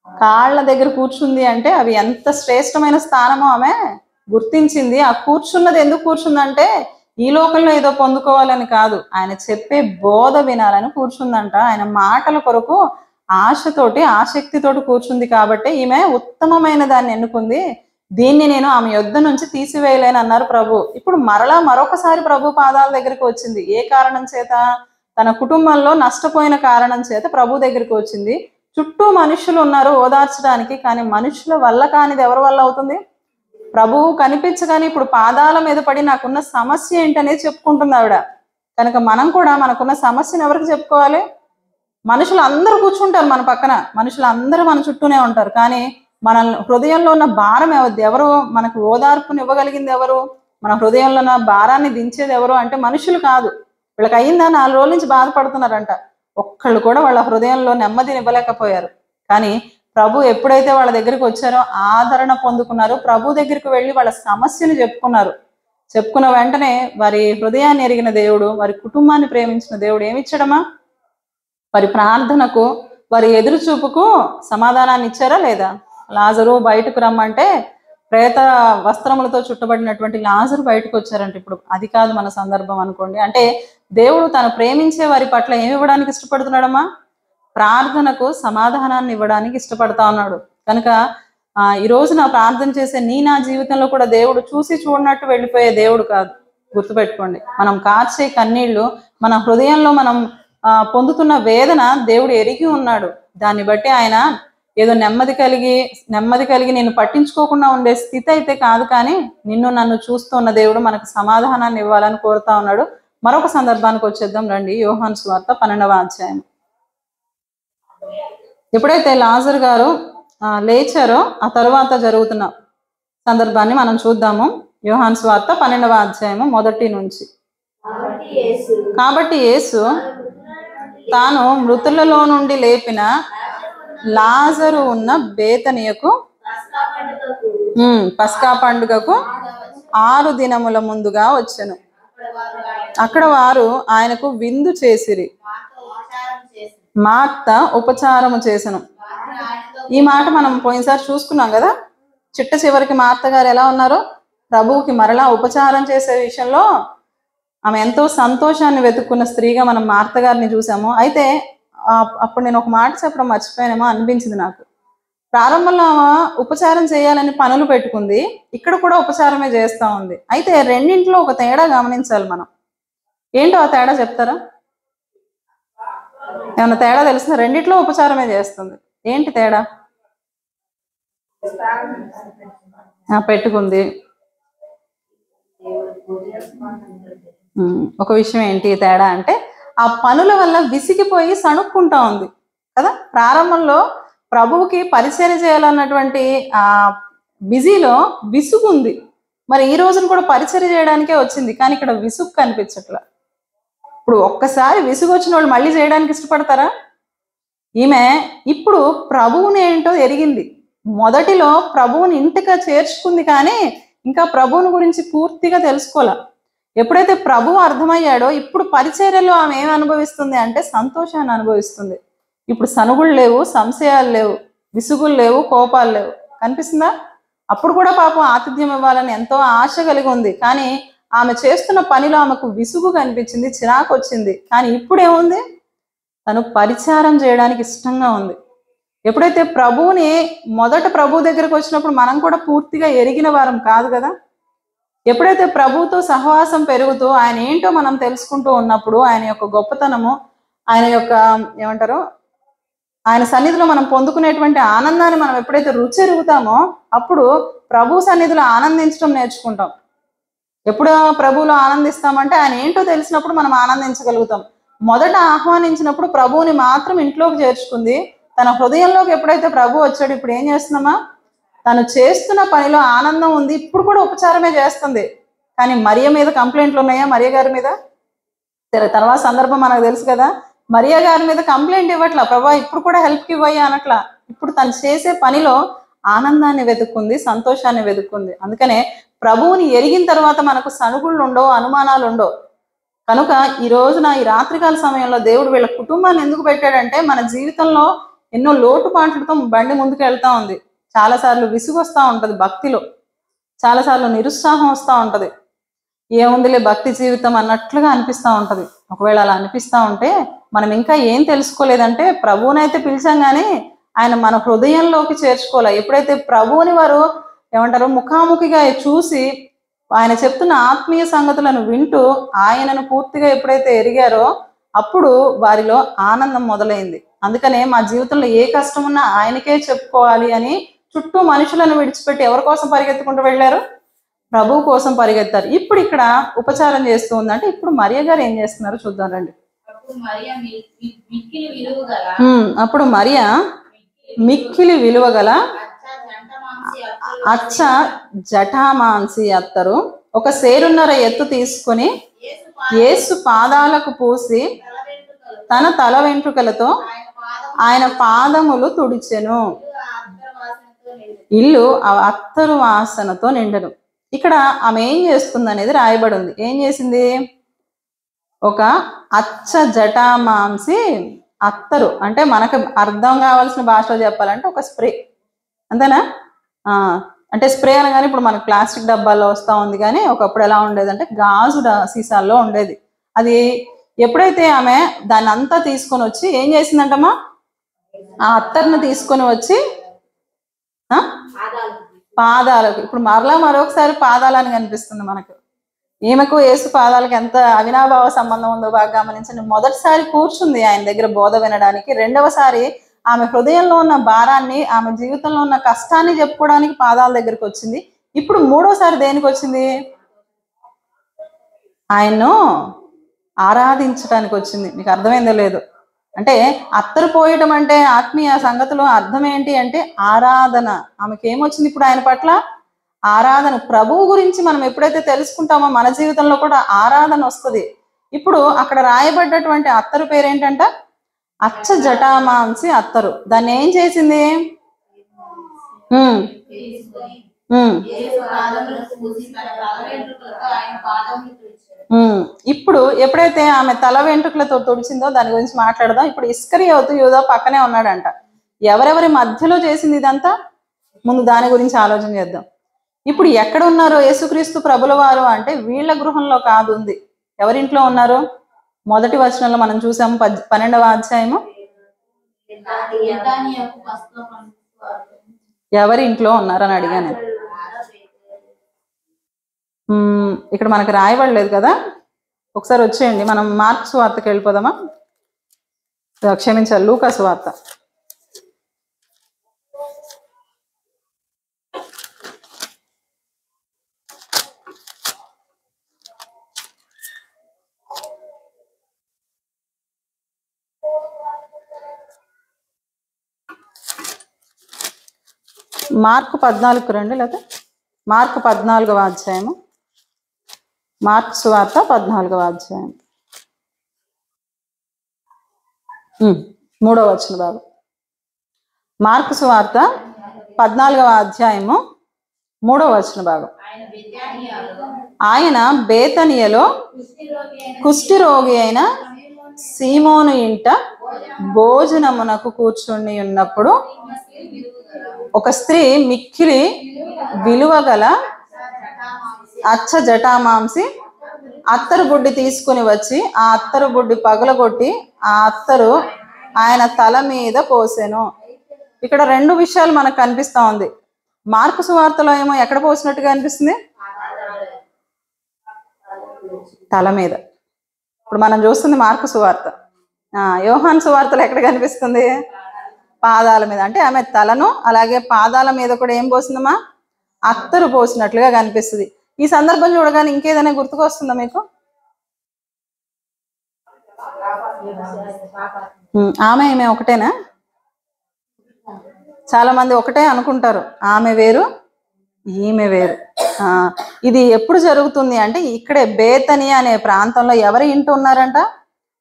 కాళ్ళ దగ్గర కూర్చుంది. అంటే అవి ఎంత శ్రేష్టమైన స్థానమో ఆమె గుర్తించింది. ఆ కూర్చున్నది ఎందుకు కూర్చుందంటే, ఈ లోకంలో ఏదో పొందుకోవాలని కాదు, ఆయన చెప్పే బోధ వినాలని కూర్చుందంట. ఆయన మాటల కొరకు ఆశతోటి, ఆసక్తితోటి కూర్చుంది. కాబట్టి ఈమె ఉత్తమమైన దాన్ని ఎన్నుకుంది. దీన్ని నేను ఆమె యొద్ద నుంచి తీసివేయలేను అన్నారు ప్రభు. ఇప్పుడు మరొకసారి ప్రభు పాదాల దగ్గరికి వచ్చింది. ఏ కారణం చేత? తన కుటుంబంలో నష్టపోయిన కారణం చేత ప్రభు దగ్గరికి వచ్చింది. చుట్టూ మనుషులు ఉన్నారు ఓదార్చడానికి, కానీ మనుషుల వల్ల కానిది ఎవరి వల్ల అవుతుంది? ప్రభువు కనిపించగానే ఇప్పుడు పాదాల మీద పడి నాకున్న సమస్య ఏంటనేది చెప్పుకుంటుంది ఆవిడ. కనుక మనం కూడా మనకున్న సమస్యను ఎవరికి చెప్పుకోవాలి? మనుషులు అందరూ కూర్చుంటారు మన పక్కన, మనుషులు అందరూ మన చుట్టూనే ఉంటారు, కానీ మన హృదయంలో ఉన్న భారం ఎవరు? మనకు ఓదార్పుని ఇవ్వగలిగింది ఎవరు? మన హృదయంలో ఉన్న భారాన్ని దించేది ఎవరు అంటే మనుషులు కాదు. వీళ్ళకి అయిందా? 4 రోజుల నుంచి బాధపడుతున్నారంట. ఒక్కళ్ళు కూడా వాళ్ళ హృదయంలో నెమ్మదిని ఇవ్వలేకపోయారు. కానీ ప్రభు ఎప్పుడైతే వాళ్ళ దగ్గరికి వచ్చారో ఆదరణ పొందుకున్నారు. ప్రభు దగ్గరికి వెళ్ళి వాళ్ళ సమస్యను చెప్పుకున్న వెంటనే వారి హృదయాన్ని ఎరిగిన దేవుడు, వారి కుటుంబాన్ని ప్రేమించిన దేవుడు ఏమిచ్చాడమ్మా? వారి ప్రార్థనకు, వారి ఎదురు చూపుకు సమాధానాన్ని ఇచ్చారా లేదా? లాజరు బయటకు రమ్మంటే ప్రేత వస్త్రములతో చుట్టబడినటువంటి లాజరు బయటకు వచ్చారంట. ఇప్పుడు అది కాదు మన సందర్భం అనుకోండి. అంటే దేవుడు తను ప్రేమించే వారి పట్ల ఏమి ఇవ్వడానికి ఇష్టపడుతున్నాడమ్మా? ప్రార్థనకు సమాధానాన్ని ఇవ్వడానికి ఇష్టపడతా ఉన్నాడు. కనుక ఈ రోజు నా ప్రార్థన చేసే నా జీవితంలో కూడా దేవుడు చూసి చూడనట్టు వెళ్ళిపోయే దేవుడు కాదు. గుర్తుపెట్టుకోండి. మనం కార్చే కన్నీళ్లు, మన హృదయంలో మనం పొందుతున్న వేదన దేవుడు ఎరిగి ఉన్నాడు. దాన్ని బట్టి ఆయన ఏదో నెమ్మది కలిగి నేను పట్టించుకోకుండా ఉండే స్థితి అయితే కాదు, కానీ నన్ను చూస్తున్న దేవుడు మనకు సమాధానాన్ని ఇవ్వాలని కోరుతా ఉన్నాడు. మరొక సందర్భానికి వచ్చేద్దాం రండి. యోహాను సువార్త 12వ అధ్యాయం. ఎప్పుడైతే లాజరు గారు లేచారో ఆ తరువాత జరుగుతున్న సందర్భాన్ని మనం చూద్దాము. యోహాను సువార్త 12వ అధ్యాయము 1 నుంచి. కాబట్టి యేసు తాను మృతులలో నుండి లేపిన లాజరు ఉన్న బేతనియకు పస్కా పండుగకు 6 దినముల ముందుగా వచ్చెను. అక్కడ వారు ఆయనకు విందు చేసిరి. మార్త ఉపచారము చేసెను. ఈ మాట మనం పోయినసారి చూసుకున్నాం కదా. చిట్ట చివరికి మార్త గారు ఎలా ఉన్నారో ప్రభువుకి మరలా ఉపచారం చేసే విషయంలో ఆమె ఎంతో సంతోషాన్ని వెతుక్కున్న స్త్రీగా మనం మార్త గారిని చూసాము. అయితే అప్పుడు నేను ఒక మాట చెప్పడం మర్చిపోయానేమో అనిపించింది నాకు. ప్రారంభంలో ఉపచారం చేయాలని పనులు పెట్టుకుంది, ఇక్కడ కూడా ఉపచారమే చేస్తూ ఉంది. అయితే రెండింటిలో ఒక తేడా గమనించాలి మనం. ఏంటో ఆ తేడా చెప్తారా? ఏమన్నా తేడా తెలిసిన? రెండిట్లో ఉపచారమే చేస్తుంది. ఏంటి తేడా? పెట్టుకుంది. ఒక విషయం ఏంటి తేడా అంటే ఆ పనుల వల్ల విసిగిపోయి సణుక్కుంటా ఉంది కదా. ప్రారంభంలో ప్రభువుకి పరిచర్య చేయాలన్నటువంటి ఆ బిజీలో విసుగుంది. మరి ఈ రోజున కూడా పరిచర్య చేయడానికే వచ్చింది, కానీ ఇక్కడ విసుగు కనిపించట్లా. ఇప్పుడు ఒక్కసారి విసుగు వచ్చిన వాళ్ళు మళ్ళీ చేయడానికి ఇష్టపడతారా? ఈమె ఇప్పుడు ప్రభువుని ఏంటో ఎరిగింది. మొదటిలో ప్రభువుని ఇంటిగా చేర్చుకుంది, కానీ ఇంకా ప్రభువుని గురించి పూర్తిగా తెలుసుకోలే. ఎప్పుడైతే ప్రభువు అర్థమయ్యాడో ఇప్పుడు పరిచర్యలో ఆమె ఏమి అనుభవిస్తుంది అంటే సంతోషాన్ని అనుభవిస్తుంది. ఇప్పుడు సనుగులు లేవు, సంశయాలు లేవు, విసుగులు లేవు, కోపాలు లేవు. కనిపిస్తుందా? అప్పుడు కూడా పాపం ఆతిథ్యం ఇవ్వాలని ఎంతో ఆశ కలిగి ఉంది, కానీ ఆమె చేస్తున్న పనిలో ఆమెకు విసుగు కనిపించింది, చిరాకు వచ్చింది. కానీ ఇప్పుడు ఏముంది? తను పరిచారం చేయడానికి ఇష్టంగా ఉంది. ఎప్పుడైతే ప్రభువుని మొదట ప్రభు దగ్గరకు వచ్చినప్పుడు మనం కూడా పూర్తిగా ఎరిగిన వారం కాదు కదా. ఎప్పుడైతే ప్రభువుతో సహవాసం పెరుగుతూ ఆయన ఏంటో మనం తెలుసుకుంటూ ఉన్నప్పుడు ఆయన యొక్క గొప్పతనము, ఆయన యొక్క ఏమంటారు, ఆయన సన్నిధిలో మనం పొందుకునేటువంటి ఆనందాన్ని మనం ఎప్పుడైతే రుచి ఎరుగుతామో అప్పుడు ప్రభు సన్నిధిలో ఆనందించడం నేర్చుకుంటాం. ఎప్పుడు ప్రభువులో ఆనందిస్తామంటే ఆయన ఏంటో తెలిసినప్పుడు మనం ఆనందించగలుగుతాం. మొదట ఆహ్వానించినప్పుడు ప్రభువుని మాత్రం ఇంట్లోకి చేర్చుకుంది. తన హృదయంలోకి ఎప్పుడైతే ప్రభు వచ్చాడు, ఇప్పుడు ఏం చేస్తున్నామా? తను చేస్తున్న పనిలో ఆనందం ఉంది. ఇప్పుడు కూడా ఉపచారమే చేస్తుంది, కానీ మరియ మీద కంప్లైంట్లు ఉన్నాయా? మరియ గారి మీద సరే తర్వాత సందర్భం మనకు తెలుసు కదా. మరియ గారి మీద కంప్లైంట్ ఇవ్వట్లా, ప్రభా ఇప్పుడు కూడా హెల్ప్కి ఇవ్వయ్యా అనట్లా. ఇప్పుడు తను చేసే పనిలో ఆనందాన్ని వెతుక్కుంది, సంతోషాన్ని వెతుక్కుంది. అందుకనే ప్రభువుని ఎరిగిన తర్వాత మనకు సనుగుళ్ళు ఉండవు, అనుమానాలు ఉండవు. కనుక ఈ రోజున ఈ రాత్రికాల సమయంలో దేవుడు వీళ్ళ కుటుంబాన్ని ఎందుకు పెట్టాడంటే మన జీవితంలో ఎన్నో లోటుపాట్లతో బండి ముందుకు వెళ్తా ఉంది. చాలాసార్లు విసుగు వస్తూ ఉంటుంది భక్తిలో, చాలాసార్లు నిరుత్సాహం వస్తూ ఉంటుంది. ఏముందిలే భక్తి జీవితం అన్నట్లుగా అనిపిస్తూ ఉంటుంది. ఒకవేళ అలా అనిపిస్తూ ఉంటే మనం ఇంకా ఏం తెలుసుకోలేదంటే ప్రభువునైతే పిలిచాం కానీ ఆయన మన హృదయంలోకి చేర్చుకోవాలి. ఎప్పుడైతే ప్రభువుని వారు ఏమంటారు ముఖాముఖిగా చూసి ఆయన చెప్తున్న ఆత్మీయ సంగతులను వింటూ ఆయనను పూర్తిగా ఎప్పుడైతే ఎరిగారో అప్పుడు వారిలో ఆనందం మొదలైంది. అందుకనే మా జీవితంలో ఏ కష్టం ఉన్నా ఆయనకే చెప్పుకోవాలి అని చుట్టూ మనుషులను విడిచిపెట్టి ఎవరి కోసం పరిగెత్తుకుంటూ వెళ్ళారు? ప్రభువు కోసం పరిగెత్తారు. ఇప్పుడు ఇక్కడ ఉపచారం చేస్తూ ఉందంటే ఇప్పుడు మరియ గారు ఏం చేస్తున్నారు చూద్దాం రండి. అప్పుడు మరియ మిక్కిలి విలువగల అచ్చ జటామాంసి అత్తరు ఒక సేరున్నర ఎత్తు తీసుకొని యేసు పాదాలకు పూసి తన తల వెంట్రుకలతో ఆయన పాదములు తుడిచెను. ఇల్లు అత్తరు వాసనతో నిండెను. ఇక్కడ ఆమె ఏం చేస్తుంది అనేది రాయబడి ఉంది. ఏం చేసింది? ఒక అచ్చ జటామాంసి అత్తరు అంటే మనకు అర్థం కావాల్సిన భాషలో చెప్పాలంటే ఒక స్ప్రే, అంతేనా? అంటే స్ప్రే అనగానే ఇప్పుడు మనకు ప్లాస్టిక్ డబ్బాల్లో వస్తూ ఉంది, కానీ ఒకప్పుడు ఎలా ఉండేదంటే గాజు సీసాల్లో ఉండేది. అది ఎప్పుడైతే ఆమె దాన్ని అంతా తీసుకొని వచ్చి ఏం చేసిందంటమ్మా? ఆ అత్తర్ని తీసుకొని వచ్చి పాదాలకు, ఇప్పుడు మరొకసారి పాదాలని కనిపిస్తుంది మనకు. ఈమెకు యేసు పాదాలకు ఎంత అవినాభావ సంబంధం ఉందో బాగా గమనించండి. మొదటిసారి కూర్చుంది ఆయన దగ్గర బోధ వినడానికి, రెండవసారి ఆమె హృదయంలో ఉన్న భారాన్ని, ఆమె జీవితంలో ఉన్న కష్టాన్ని చెప్పుకోవడానికి పాదాల దగ్గరికి వచ్చింది. ఇప్పుడు మూడోసారి దేనికి వచ్చింది? ఆయన్ను ఆరాధించడానికి వచ్చింది. మీకు అర్థమైందో లేదు? అంటే అత్తరు పోయటం అంటే ఆత్మీయ సంగతిలో అర్థం ఏంటి అంటే ఆరాధన. ఆమెకి ఏమొచ్చింది ఇప్పుడు ఆయన పట్ల? ఆరాధన. ప్రభువు గురించి మనం ఎప్పుడైతే తెలుసుకుంటామో మన జీవితంలో కూడా ఆరాధన వస్తుంది. ఇప్పుడు అక్కడ రాయబడ్డటువంటి అత్తరు పేరేంటంట? అచ్చ జటామాంసి అత్తరు. దాన్ని ఏం చేసింది? ఇప్పుడు ఎప్పుడైతే ఆమె తల వెంట్రుకలతో తుడిచిందో దాని గురించి మాట్లాడదాం. ఇప్పుడు ఇస్కరియోతు యూదా పక్కనే ఉన్నాడంట. ఎవరెవరి మధ్యలో చేసింది ఇదంతా? ముందు దాని గురించి ఆలోచన చేద్దాం. ఇప్పుడు ఎక్కడ ఉన్నారో యేసుక్రీస్తు ప్రభుల వారు అంటే వీళ్ళ గృహంలో కాదు ఉంది. ఎవరింట్లో ఉన్నారు? మొదటి వచనంలో మనం చూసాము 12వ అధ్యాయము. ఎవరి ఇంట్లో ఉన్నారని అడిగాను. ఇక్కడ మనకు రాయబడలేదు కదా, ఒకసారి వచ్చేయండి. మనం మార్కు సువార్తకి వెళ్ళిపోదామా? క్షమించాలి, లూకా సువార్త. మార్కు 14కు రండి, లేకపోతే మార్కు 14వ అధ్యాయము. మార్కు సువార్త 14వ అధ్యాయం 3వ వచనం బాబు. మార్కు సువార్త 14వ అధ్యాయము 3వ వచనం భాగం. ఆయన బేతనియలో కుష్ఠరోగి అయిన సీమోను ఇంట భోజనమునకు కూర్చుని ఉన్నప్పుడు ఒక స్త్రీ మిక్కిలి విలువగల అచ్చ జటామాంసి అత్తరు బుడ్డి తీసుకుని వచ్చి ఆ అత్తరు బుడ్డి పగలగొట్టి ఆ అత్తరు ఆయన తల మీద పోసెను. ఇక్కడ 2 విషయాలు మనకు కనిపిస్తా ఉంది. మార్కు సువార్తలో ఏమో ఎక్కడ పోసినట్టుగా అనిపిస్తుంది? తల మీద. ఇప్పుడు మనం చూస్తుంది మార్కు సువార్త. యోహాను సువార్తలో ఎక్కడ కనిపిస్తుంది? పాదాల మీద. అంటే ఆమె తలను అలాగే పాదాల మీద కూడా ఏం పోసిందమ్మా? అత్తరు పోసినట్లుగా కనిపిస్తుంది. ఈ సందర్భం చూడగానే ఇంకేదైనా గుర్తుకొస్తుందా మీకు? ఆమె ఈమె ఒకటేనా? చాలా మంది ఒకటే అనుకుంటారు, ఆమె వేరు ఈమె వేరు. ఇది ఎప్పుడు జరుగుతుంది అంటే ఇక్కడే బేతని అనే ప్రాంతంలో ఎవరి ఇంటి ఉన్నారంట?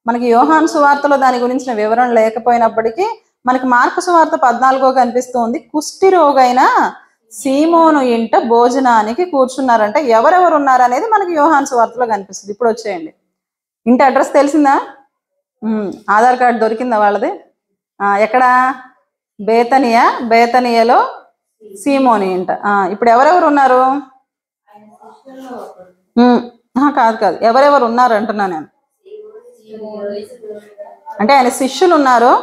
మనకి యోహాను సువార్తలో దాని గురించిన వివరణ లేకపోయినప్పటికీ మనకి మార్కు సువార్త 14 కనిపిస్తుంది. కుష్ఠరోగైన సీమోను ఇంట భోజనానికి కూర్చున్నారంట. ఎవరెవరు ఉన్నారు అనేది మనకి యోహాను సువార్తలో కనిపిస్తుంది. ఇప్పుడు వచ్చేయండి. ఇంటి అడ్రస్ తెలిసిందా? ఆధార్ కార్డు దొరికిందా వాళ్ళది? ఎక్కడ? బేతనియలో సీమోని ఇంట. ఇప్పుడు ఎవరెవరు ఉన్నారు? కాదు, ఎవరెవరు ఉన్నారు అంటున్నా నేను. అంటే ఆయన శిష్యులు ఉన్నారు,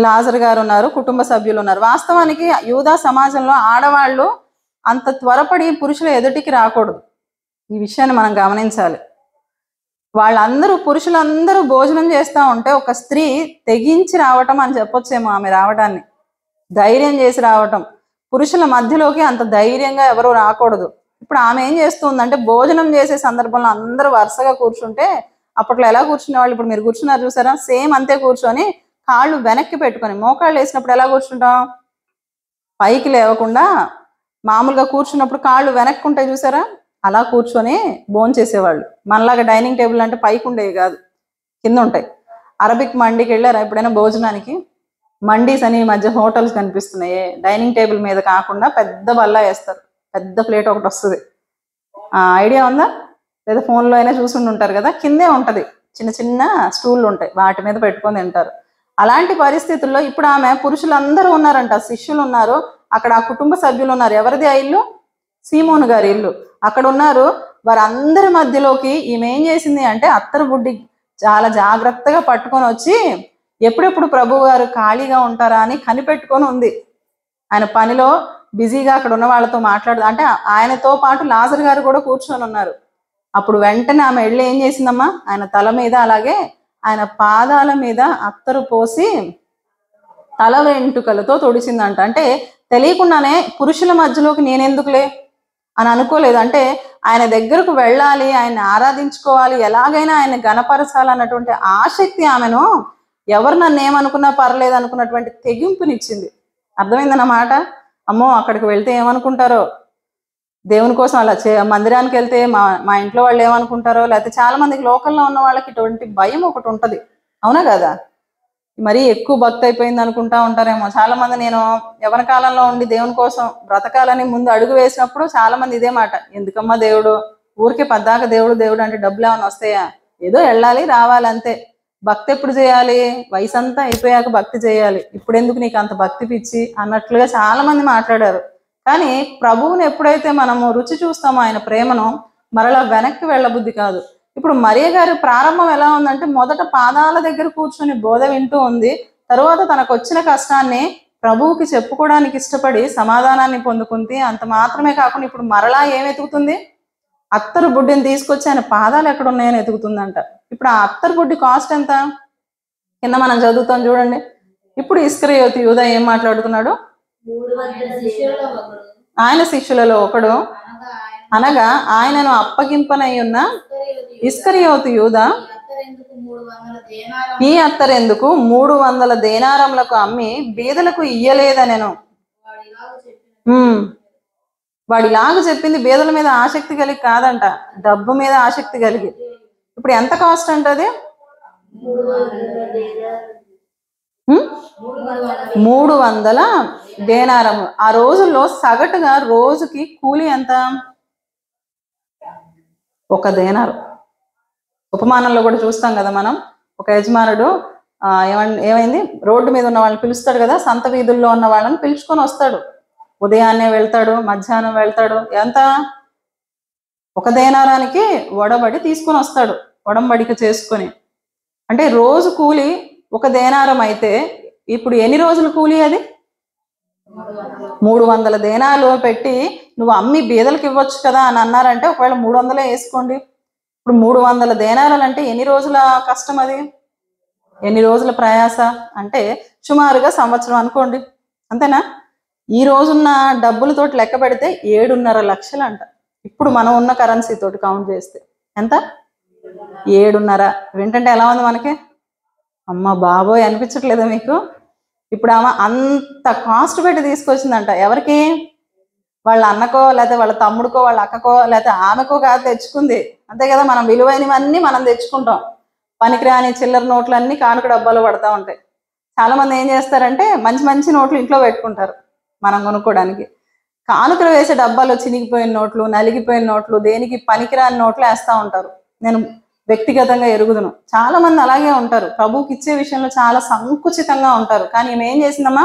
లాజరు గారు ఉన్నారు, కుటుంబ సభ్యులు ఉన్నారు. వాస్తవానికి యూదా సమాజంలో ఆడవాళ్ళు అంత త్వరపడి పురుషుల ఎదుటికి రాకూడదు. ఈ విషయాన్ని మనం గమనించాలి. వాళ్ళందరూ పురుషులందరూ భోజనం చేస్తూ ఉంటే ఒక స్త్రీ తెగించి రావటం అని చెప్పొచ్చేమో. ఆమె రావడాన్ని ధైర్యం చేసి రావటం. పురుషుల మధ్యలోకి అంత ధైర్యంగా ఎవరు రాకూడదు. ఇప్పుడు ఆమె ఏం చేస్తుందంటే భోజనం చేసే సందర్భంలో అందరూ వరుసగా కూర్చుంటే, అప్పట్లో ఎలా కూర్చునేవాళ్ళు, ఇప్పుడు మీరు కూర్చున్నారు చూసారా, సేమ్ అంతే కూర్చొని కాళ్ళు వెనక్కి పెట్టుకొని, మోకాళ్ళు వేసినప్పుడు ఎలా కూర్చుంటాం? పైకి లేవకుండా మామూలుగా కూర్చున్నప్పుడు కాళ్ళు వెనక్కి ఉంటాయి చూసారా, అలా కూర్చొని భోంచేసేవాళ్ళు. మనలాగా డైనింగ్ టేబుల్ అంటే పైకి ఉండేవి కాదు, కింద ఉంటాయి. అరబిక్ మండీకి వెళ్ళారా ఎప్పుడైనా భోజనానికి? మండీస్ అని ఈ మధ్య హోటల్స్ కనిపిస్తున్నాయి. డైనింగ్ టేబుల్ మీద కాకుండా పెద్ద బల్ల వేస్తారు, పెద్ద ప్లేట్ ఒకటి వస్తుంది. ఐడియా ఉందా? లేదా ఫోన్లో అయినా చూసుండి ఉంటారు కదా, కిందే ఉంటుంది, చిన్న చిన్న స్టూళ్ళు ఉంటాయి, వాటి మీద పెట్టుకొని తింటారు. అలాంటి పరిస్థితుల్లో ఇప్పుడు ఆమె పురుషులందరూ ఉన్నారంట, శిష్యులు ఉన్నారు, అక్కడ ఆ కుటుంబ సభ్యులు ఉన్నారు. ఎవరిది ఆ ఇల్లు? సీమోను గారి ఇల్లు. అక్కడ ఉన్నారు. వారందరి మధ్యలోకి ఈమె ఏం చేసింది అంటే అత్తరు బుడ్డి చాలా జాగ్రత్తగా పట్టుకొని వచ్చి ఎప్పుడెప్పుడు ప్రభు గారు ఖాళీగా ఉంటారా అని కనిపెట్టుకొని ఉంది. ఆయన పనిలో బిజీగా అక్కడ ఉన్న వాళ్ళతో మాట్లాడు, అంటే ఆయనతో పాటు లాజరు గారు కూడా కూర్చొని ఉన్నారు. అప్పుడు వెంటనే ఆమె వెళ్ళి ఏం చేసిందమ్మా, ఆయన తల మీద అలాగే ఆయన పాదాల మీద అత్తరు పోసి తల వెంట్రుకలతో తొడిచిందంట. అంటే తెలియకుండానే పురుషుల మధ్యలోకి నేనెందుకులే అని అనుకోలేదు. అంటే ఆయన దగ్గరకు వెళ్ళాలి, ఆయన ఆరాధించుకోవాలి, ఎలాగైనా ఆయన గణపరచాలి అన్నటువంటి ఆసక్తి ఆమెను, ఎవరు నన్ను ఏమనుకున్నా పర్లేదు అనుకున్నటువంటి తెగింపునిచ్చింది. అర్థమైందన్నమాట. అమ్మో అక్కడికి వెళ్తే ఏమనుకుంటారో, దేవుని కోసం అలా మందిరానికి వెళ్తే మా ఇంట్లో వాళ్ళు ఏమనుకుంటారో, లేకపోతే చాలా మందికి లోకల్లో ఉన్న వాళ్ళకి ఇటువంటి భయం ఒకటి ఉంటుంది, అవునా కదా? మరీ ఎక్కువ భక్తి అయిపోయింది అనుకుంటా ఉంటారేమో చాలా మంది. నేను యవ్వన కాలంలో ఉండి దేవుని కోసం బ్రతకాలని ముందు అడుగు వేసినప్పుడు చాలా మంది ఇదే మాట, ఎందుకమ్మా దేవుడు, ఊరికే పద్దాక దేవుడు దేవుడు అంటే డబ్బులు ఏమైనా వస్తాయా, ఏదో వెళ్ళాలి రావాలి అంతే. భక్తి ఎప్పుడు చేయాలి, వయసు అంతా అయిపోయాక భక్తి చేయాలి, ఇప్పుడు ఎందుకు నీకు అంత భక్తి పిచ్చి అన్నట్లుగా చాలా మంది మాట్లాడారు. కానీ ప్రభువుని ఎప్పుడైతే మనము రుచి చూస్తామో ఆయన ప్రేమను, మరలా వెనక్కి వెళ్ళబుద్ధి కాదు. ఇప్పుడు మరియ గారి ప్రారంభం ఎలా ఉందంటే మొదట పాదాల దగ్గర కూర్చొని బోధ వింటూ ఉంది, తరువాత తనకు వచ్చిన కష్టాన్ని ప్రభువుకి చెప్పుకోవడానికి ఇష్టపడి సమాధానాన్ని పొందుకుంది. అంత మాత్రమే కాకుండా ఇప్పుడు మరలా ఏం ఎతుకుతుంది, అత్తరు బుడ్డిని తీసుకొచ్చి ఆయన పాదాలు ఎక్కడ ఉన్నాయని ఎతుకుతుందంట. ఇప్పుడు ఆ అత్తరు బుడ్డి కాస్ట్ ఎంత, కింద మనం చదువుతాం చూడండి. ఇప్పుడు ఇస్కరియోతు యూదా ఏం మాట్లాడుతున్నాడు, ఆయన శిష్యులలో ఒకడు అనగా ఆయనను అప్పగింపనై ఉన్న ఇస్కరియోతు యూదా ఈ అత్తరెందుకు 300 దేనారములకు అమ్మి బీదలకు ఇయ్యలేదనెను. వాడిలాగా చెప్పింది బీదల మీద ఆసక్తి కలిగి కాదంట, డబ్బు మీద ఆసక్తి కలిగి. ఇప్పుడు ఎంత కాస్ట్ అంటది, 300 దేనారము. ఆ రోజుల్లో సగటుగా రోజుకి కూలి ఎంత, 1 దేనారు. ఉపమానంలో కూడా చూస్తాం కదా మనం, ఒక యజమానుడు ఏమైంది రోడ్డు మీద ఉన్న వాళ్ళని పిలుస్తాడు కదా, సంత వీధుల్లో ఉన్న వాళ్ళని పిలుచుకొని వస్తాడు. ఉదయాన్నే వెళ్తాడు, మధ్యాహ్నం వెళ్తాడు, ఎంత 1 దేనారానికి వడబడి తీసుకొని వస్తాడు, వడంబడిక చేసుకొని. అంటే రోజు కూలి 1 దేనారం అయితే ఇప్పుడు ఎన్ని రోజులు కూలి అది, 300 దేనాలు పెట్టి నువ్వు అమ్మి బీదలకు ఇవ్వచ్చు కదా అని అన్నారంటే, ఒకవేళ 300 వేసుకోండి, ఇప్పుడు 300 దేనారాలు అంటే ఎన్ని రోజుల కష్టం, అది ఎన్ని రోజుల ప్రయాస అంటే సుమారుగా సంవత్సరం అనుకోండి, అంతేనా. ఈ రోజున్న డబ్బులతోటి లెక్క పెడితే 7.5 లక్షలు అంట. ఇప్పుడు మనం ఉన్న కరెన్సీ తోటి కౌంట్ చేస్తే ఎంత, 7.5. వింటంటే ఎలా ఉంది మనకి, అమ్మ బాబోయ్ అనిపించట్లేదా మీకు. ఇప్పుడు ఆమె అంత కాస్ట్ పెట్టి తీసుకొచ్చిందంట, ఎవరికి, వాళ్ళ అన్నకో లేకపోతే వాళ్ళ తమ్ముడికో వాళ్ళ అక్కకో లేకపోతే ఆమెకో కాదు తెచ్చుకుంది, అంతే కదా. మనం విలువైనవన్నీ మనం తెచ్చుకుంటాం, పనికిరాని చిల్లర నోట్లన్నీ కానుక డబ్బాలు పడతా ఉంటాయి. చాలా మంది ఏం చేస్తారంటే మంచి మంచి నోట్లు ఇంట్లో పెట్టుకుంటారు మనం కొనుక్కోవడానికి, కానుకలు వేసే డబ్బాలో చినిగిపోయిన నోట్లు, నలిగిపోయిన నోట్లు, దేనికి పనికిరాని నోట్లు వేస్తూ ఉంటారు. నేను వ్యక్తిగతంగా ఎరుగుదును, చాలా మంది అలాగే ఉంటారు, ప్రభువుకి ఇచ్చే విషయంలో చాలా సంకుచితంగా ఉంటారు. కానీ ఈమె ఏం చేసిందమ్మా,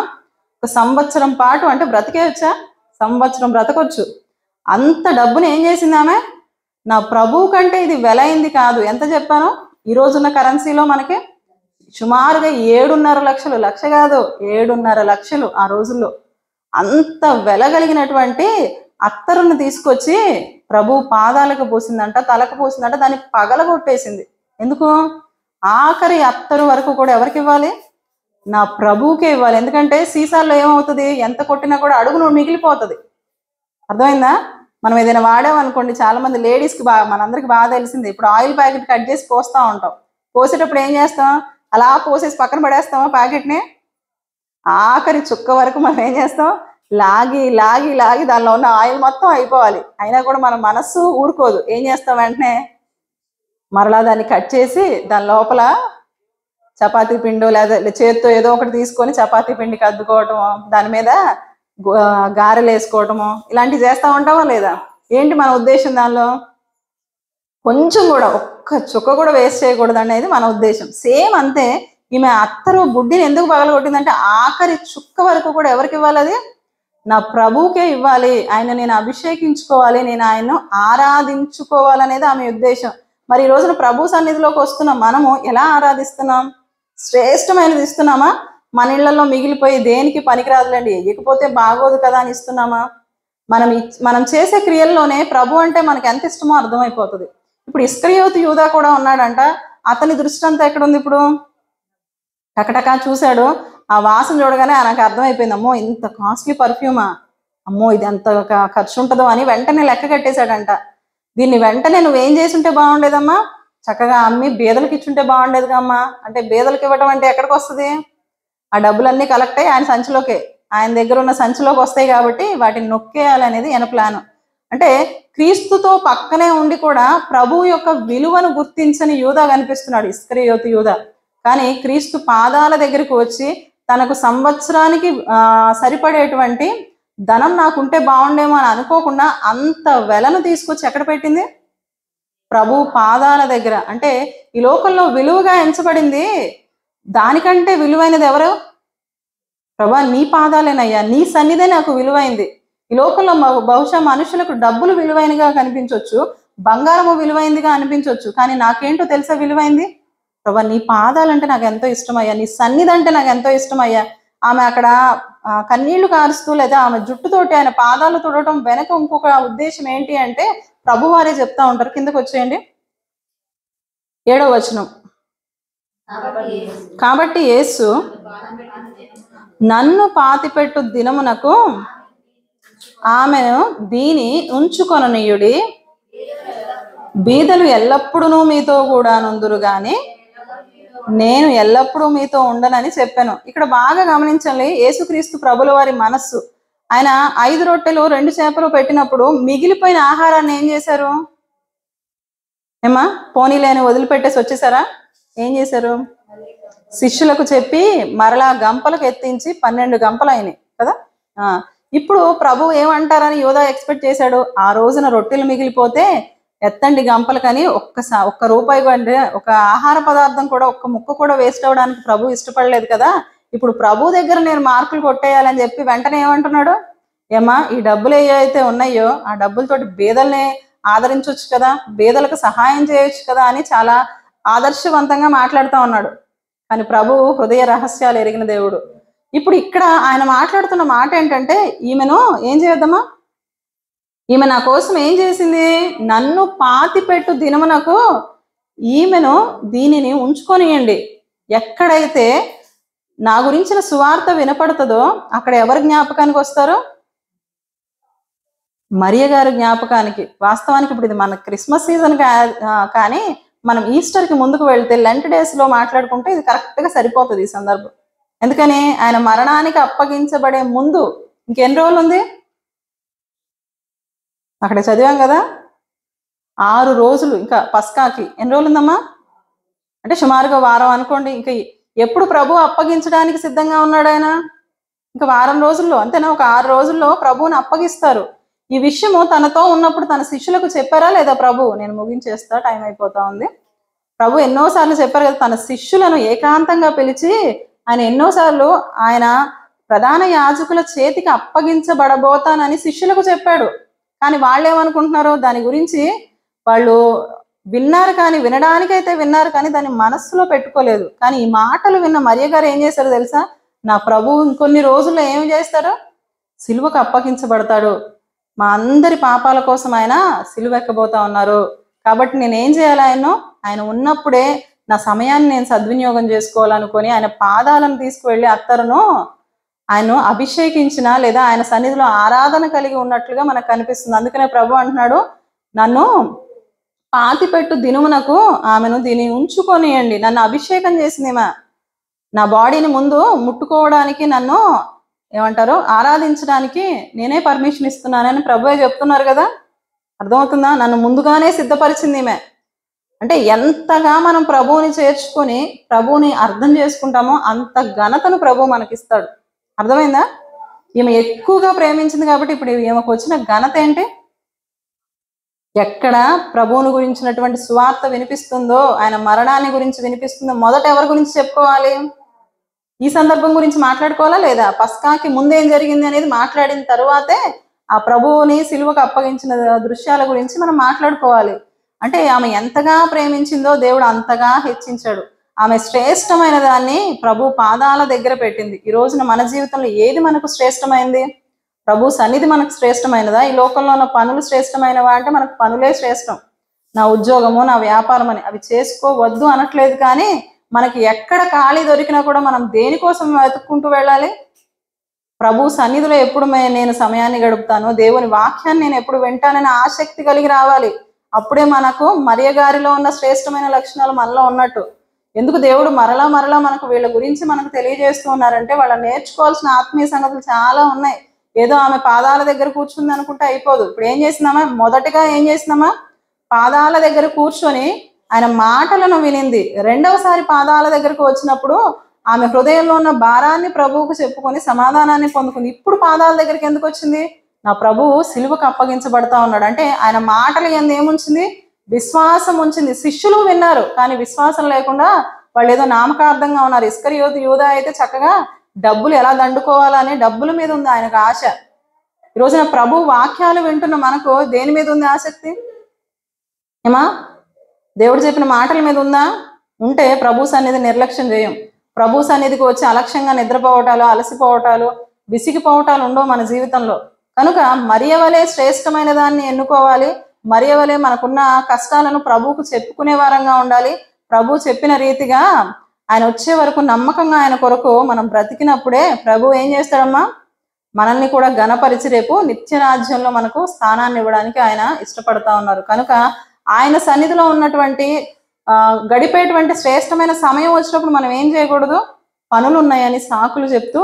1 సంవత్సరం పాటు, అంటే బ్రతికేయచ్చా, సంవత్సరం బ్రతకొచ్చు, అంత డబ్బుని ఏం చేసింది ఆమె, నా ప్రభువు కంటే ఇది వెలైంది కాదు. ఎంత చెప్పాను, ఈ రోజున్న కరెన్సీలో మనకి సుమారుగా 7.5 లక్షలు, లక్ష కాదు 7.5 లక్షలు. ఆ రోజుల్లో అంత వెలగలిగినటువంటి అత్తరుని తీసుకొచ్చి ప్రభు పాదాలకు పోసిందంట, తలకు పోసిందంట, దాన్ని పగలగొట్టేసింది. ఎందుకు, ఆఖరి అత్తరు వరకు కూడా ఎవరికి ఇవ్వాలి, నా ప్రభువుకే ఇవ్వాలి. ఎందుకంటే సీసాల్లో ఏమవుతుంది, ఎంత కొట్టినా కూడా అడుగును మిగిలిపోతుంది. అర్థమైందా, మనం ఏదైనా వాడామనుకోండి, చాలా మంది లేడీస్కి మనందరికి బాగా తెలిసింది, ఇప్పుడు ఆయిల్ ప్యాకెట్ కట్ చేసి పోస్తూ ఉంటాం, పోసేటప్పుడు ఏం చేస్తాం, అలా పోసేసి పక్కన పడేస్తామా ప్యాకెట్ని, ఆఖరి చుక్క వరకు మనం ఏం చేస్తాం, లాగి లాగి లాగి దానిలో ఉన్న ఆయిల్ మొత్తం అయిపోవాలి. అయినా కూడా మన మనస్సు ఊరుకోదు, ఏం చేస్తాం, వెంటనే మరలా దాన్ని కట్ చేసి దాని లోపల చపాతీ పిండో లేదా చేత్తో ఏదో ఒకటి తీసుకొని చపాతీ పిండికి అద్దుకోవటము, దాని మీద గారెలు వేసుకోవటము, ఇలాంటివి చేస్తూ ఉంటామా లేదా. ఏంటి మన ఉద్దేశం, దానిలో కొంచెం కూడా ఒక్క చుక్క కూడా వేస్ట్ చేయకూడదు అనేది మన ఉద్దేశం. సేమ్ అంతే, ఈమె అత్తరు బుడ్డిని ఎందుకు పగలగొట్టిందంటే ఆఖరి చుక్క వరకు కూడా ఎవరికి ఇవ్వాలి, అది నా ప్రభువుకే ఇవ్వాలి, ఆయన నేను అభిషేకించుకోవాలి, నేను ఆయన్ను ఆరాధించుకోవాలనేది ఆమె ఉద్దేశం. మరి ఈ రోజున ప్రభు సన్నిధిలోకి వస్తున్నాం, మనము ఎలా ఆరాధిస్తున్నాం, శ్రేష్టమైనది ఇస్తున్నామా, మన ఇళ్లలో మిగిలిపోయి దేనికి పనికిరాదులేండి ఇకపోతే బాగోదు కదా అని ఇస్తున్నామా. మనం చేసే క్రియల్లోనే ప్రభు అంటే మనకి ఎంత ఇష్టమో అర్థమైపోతుంది. ఇప్పుడు ఇస్కరియోతు యూదా కూడా ఉన్నాడంట, అతని దృష్టి అంతా ఎక్కడుంది, ఇప్పుడు టకటకా చూశాడు, ఆ వాసన చూడగానే ఆయనకు అర్థమైపోయింది, అమ్మో ఇంత కాస్ట్లీ పర్ఫ్యూమా, అమ్మో ఇది ఎంత ఖర్చు ఉంటుందో అని వెంటనే లెక్క కట్టేశాడంట. దీన్ని వెంటనే నువ్వేం చేసి ఉంటే బాగుండేదమ్మా, చక్కగా అమ్మి బీదలకు ఇచ్చుంటే బాగుండేదిగా అమ్మా. అంటే బీదలకు ఇవ్వటం అంటే ఎక్కడికి వస్తుంది, ఆ డబ్బులన్నీ కలెక్ట్ అయ్యి ఆయన సంచిలోకే, ఆయన దగ్గర ఉన్న సంచిలోకి వస్తాయి కాబట్టి వాటిని నొక్కేయాలనేది ఆయన ప్లాన్. అంటే క్రీస్తుతో పక్కనే ఉండి కూడా ప్రభు యొక్క విలువను గుర్తించని యూదా కనిపిస్తున్నాడు, ఇస్కరియోతు యూదా. కానీ క్రీస్తు పాదాల దగ్గరికి వచ్చి తనకు సంవత్సరానికి సరిపడేటువంటి ధనం నాకుంటే బాగుండేమో అని అనుకోకుండా అంత వెలను తీసుకొచ్చి ఎక్కడ పెట్టింది? ప్రభు పాదాల దగ్గర. అంటే ఈ లోకంలో విలువగా ఎంచబడింది దానికంటే విలువైనది ఎవరు? ప్రభా నీ పాదాలేనయ్యా, నీ సన్నిధే నాకు విలువైంది. ఈ లోకంలో బహుశా మనుషులకు డబ్బులు విలువైనగా కనిపించవచ్చు, బంగారము విలువైందిగా అనిపించవచ్చు, కానీ నాకేంటో తెలుసా విలువైంది? ప్రభా నీ పాదాలంటే నాకు ఎంతో ఇష్టమయ్యా, నీ సన్నిధి అంటే నాకు ఎంతో ఇష్టమయ్యా. ఆమె అక్కడ కన్నీళ్లు కారుస్తూ లేదా ఆమె జుట్టుతోటి ఆయన పాదాలు తుడటం వెనక ఇంకొక ఉద్దేశం ఏంటి అంటే ప్రభువారే చెప్తా ఉంటారు. కిందకు వచ్చేయండి, 7వ వచనం. కాబట్టి యేసు నన్ను పాతిపెట్టు దినమునకు ఆమెను దీని ఉంచుకొననీయుడి, బీదలు ఎల్లప్పుడూ మీతో కూడా నుందురు గాని నేను ఎల్లప్పుడూ మీతో ఉండనని చెప్పాను. ఇక్కడ బాగా గమనించండి, యేసుక్రీస్తు ప్రభుల వారి మనస్సు. ఆయన 5 రొట్టెలు 2 చేపలు పెట్టినప్పుడు మిగిలిపోయిన ఆహారాన్ని ఏం చేశారు? ఏమా పోనీలేని వదిలిపెట్టేసి వచ్చేసారా? ఏం చేశారు? శిష్యులకు చెప్పి మరలా గంపలకు ఎత్తించి 12 గంపలు అయినాయి కదా. ఇప్పుడు ప్రభు ఏమంటారని యోధా ఎక్స్పెక్ట్ చేశాడు. ఆ రోజున రొట్టెలు మిగిలిపోతే ఎత్తండి గంపలకని ఒక్క రూపాయి కంటే ఒక ఆహార పదార్థం కూడా ఒక్క ముక్క కూడా వేస్ట్ అవ్వడానికి ప్రభు ఇష్టపడలేదు కదా. ఇప్పుడు ప్రభు దగ్గర నేను మార్కులు కొట్టేయాలని చెప్పి వెంటనే ఏమంటున్నాడు? ఏమా ఈ డబ్బులు ఏవైతే ఉన్నాయో ఆ డబ్బులతోటి బేదల్ని ఆదరించవచ్చు కదా, బేదలకు సహాయం చేయొచ్చు కదా అని చాలా ఆదర్శవంతంగా మాట్లాడుతూ ఉన్నాడు. కానీ ప్రభు హృదయ రహస్యాలు ఎరిగిన దేవుడు. ఇప్పుడు ఇక్కడ ఆయన మాట్లాడుతున్న మాట ఏంటంటే, ఈమెను ఏం చేద్దామా, ఈమె నా కోసం ఏం చేసింది? నన్ను పాతిపెట్టు దినమునకు ఈమెను దీనిని ఉంచుకొనియండి. ఎక్కడైతే నా గురించిన సువార్త వినపడుతుందో అక్కడ ఎవరి జ్ఞాపకానికి వస్తారు? మరియ గారి జ్ఞాపకానికి. వాస్తవానికి ఇప్పుడు ఇది మన క్రిస్మస్ సీజన్ కానీ మనం ఈస్టర్కి ముందుకు వెళ్తే లెంట్ డేస్లో మాట్లాడుకుంటే ఇది కరెక్ట్గా సరిపోతుంది ఈ సందర్భం. ఎందుకని ఆయన మరణానికి అప్పగించబడే ముందు ఇంకెన్ని రోజులు ఉంది? అక్కడ చదివాం కదా, 6 రోజులు. ఇంకా పస్కాకి ఎన్ని రోజులు ఉందమ్మా? అంటే సుమారుగా వారం అనుకోండి. ఇంకా ఎప్పుడు ప్రభు అప్పగించడానికి సిద్ధంగా ఉన్నాడు ఆయన? ఇంకా వారం రోజుల్లో, అంతేనా? ఒక 6 రోజుల్లో ప్రభువుని అప్పగిస్తారు. ఈ విషయము తనతో ఉన్నప్పుడు తన శిష్యులకు చెప్పారా లేదా ప్రభు? నేను ముగించేస్తా, టైం అయిపోతా ఉంది. ప్రభు ఎన్నోసార్లు చెప్పారు కదా, తన శిష్యులను ఏకాంతంగా పిలిచి ఆయన ఎన్నోసార్లు ఆయన ప్రధాన యాజకుల చేతికి అప్పగించబడబోతానని శిష్యులకు చెప్పాడు. కానీ వాళ్ళు ఏమనుకుంటున్నారు? దాని గురించి వాళ్ళు విన్నారు, కానీ వినడానికైతే విన్నారు, కానీ దాన్ని మనస్సులో పెట్టుకోలేదు. కానీ ఈ మాటలు విన్న మరియ గారు ఏం చేశారు తెలుసా? నా ప్రభు ఇంకొన్ని రోజుల్లో ఏమి చేస్తారు? సిలువకు అప్పగించబడతాడు, మా అందరి పాపాల కోసం ఆయన సిలువ ఎక్కబోతా ఉన్నారు. కాబట్టి నేనేం చేయాలి? ఆయన ఉన్నప్పుడే నా సమయాన్ని నేను సద్వినియోగం చేసుకోవాలనుకొని ఆయన పాదాలను తీసుకువెళ్ళి అత్తరును ఆయన అభిషేకించిన లేదా ఆయన సన్నిధిలో ఆరాధన కలిగి ఉన్నట్లుగా మనకు కనిపిస్తుంది. అందుకనే ప్రభు అంటున్నాడు, నన్ను పాతిపెట్టు దినమునకు ఆమెను దీన్ని ఉంచుకొనియండి. నన్ను అభిషేకం చేసిందేమా, నా బాడీని ముందు ముట్టుకోవడానికి, నన్ను ఏమంటారు ఆరాధించడానికి నేనే పర్మిషన్ ఇస్తున్నానని ప్రభువే చెప్తున్నారు కదా. అర్థమవుతుందా? నన్ను ముందుగానే సిద్ధపరిచింది ఈమె. అంటే ఎంతగా మనం ప్రభువుని చేర్చుకొని ప్రభువుని అర్థం చేసుకుంటామో అంత ఘనతను ప్రభు మనకిస్తాడు. అర్థమైందా? ఈమె ఎక్కువగా ప్రేమించింది కాబట్టి ఇప్పుడు ఈమెకు వచ్చిన ఘనత ఏంటి? ఎక్కడ ప్రభువుని గురించినటువంటి సువార్త వినిపిస్తుందో, ఆయన మరణాన్ని గురించి వినిపిస్తుందో, మొదట ఎవరి గురించి చెప్పుకోవాలి? ఈ సందర్భం గురించి మాట్లాడుకోవాలా లేదా? పస్కాకి ముందేం జరిగింది అనేది మాట్లాడిన తరువాతే ఆ ప్రభువుని సిలువకు అప్పగించిన దృశ్యాల గురించి మనం మాట్లాడుకోవాలి. అంటే ఆమె ఎంతగా ప్రేమించిందో దేవుడు అంతగా హెచ్చించాడు. ఆమె శ్రేష్టమైన దాన్ని ప్రభు పాదాల దగ్గర పెట్టింది. ఈ రోజున మన జీవితంలో ఏది మనకు శ్రేష్టమైంది? ప్రభు సన్నిధి మనకు శ్రేష్టమైనదా? ఈ లోకంలో ఉన్న పనులు శ్రేష్టమైనవా అంటే మనకు పనులే శ్రేష్టం. నా ఉద్యోగము, నా వ్యాపారం అని అవి చేసుకోవద్దు అనట్లేదు, కానీ మనకి ఎక్కడ ఖాళీ దొరికినా కూడా మనం దేనికోసం వెతుక్కుంటూ వెళ్ళాలి? ప్రభు సన్నిధిలో ఎప్పుడు నేను సమయాన్ని గడుపుతాను, దేవుని వాక్యాన్ని నేను ఎప్పుడు వింటానని ఆసక్తి కలిగి రావాలి. అప్పుడే మనకు మరియ గారిలో ఉన్న శ్రేష్టమైన లక్షణాలు మనలో ఉన్నట్టు. ఎందుకు దేవుడు మరలా మరలా మనకు వీళ్ళ గురించి మనకు తెలియజేస్తూ ఉన్నారంటే వాళ్ళ నేర్చుకోవాల్సిన ఆత్మీయ సంగతులు చాలా ఉన్నాయి. ఏదో ఆమె పాదాల దగ్గర కూర్చుంది అనుకుంటే అయిపోదు. ఇప్పుడు ఏం చేసిందామా? మొదటగా ఏం చేసిందామా? పాదాల దగ్గర కూర్చొని ఆయన మాటలను వినింది. రెండవసారి పాదాల దగ్గరకు వచ్చినప్పుడు ఆమె హృదయంలో ఉన్న భారాన్ని ప్రభువుకు చెప్పుకొని సమాధానాన్ని పొందుకుంది. ఇప్పుడు పాదాల దగ్గరికి ఎందుకు వచ్చింది? నా ప్రభువు సిలువకు అప్పగించబడతా ఉన్నాడు అంటే ఆయన మాటలు ఏముంచింది? విశ్వాసం ఉంచింది. శిష్యులు విన్నారు, కానీ విశ్వాసం లేకుండా వాళ్ళు ఏదో నామకార్థంగా ఉన్నారు. ఇస్కరియోతు యూదా అయితే చక్కగా డబ్బులు ఎలా దండుకోవాలని డబ్బుల మీద ఉంది ఆయనకు ఆశ. ఈ రోజున ప్రభు వాక్యాలు వింటున్న మనకు దేని మీద ఉంది ఆసక్తి? ఏమా దేవుడు చెప్పిన మాటల మీద ఉందా? ఉంటే ప్రభు సన్నిధి నిర్లక్ష్యం చేయం. ప్రభు సన్నిధికి వచ్చి అలక్ష్యంగా నిద్రపోవటాలు, అలసిపోవటాలు, విసిగిపోవటాలు ఉండవు మన జీవితంలో. కనుక మరియవలే శ్రేష్టమైన దాన్ని ఎన్నుకోవాలి. మరియవలే మనకున్న కష్టాలను ప్రభువుకు చెప్పుకునే వారంగా ఉండాలి. ప్రభు చెప్పిన రీతిగా ఆయన వచ్చే వరకు నమ్మకంగా ఆయన కొరకు మనం బ్రతికినప్పుడే ప్రభు ఏం చేస్తాడమ్మా? మనల్ని కూడా ఘనపరిచి రేపు నిత్య రాజ్యంలో మనకు స్థానాన్ని ఇవ్వడానికి ఆయన ఇష్టపడతా ఉన్నారు. కనుక ఆయన సన్నిధిలో ఉన్నటువంటి గడిపేటువంటి శ్రేష్టమైన సమయం వచ్చినప్పుడు మనం ఏం చేయకూడదు? పనులు ఉన్నాయని సాకులు చెప్తూ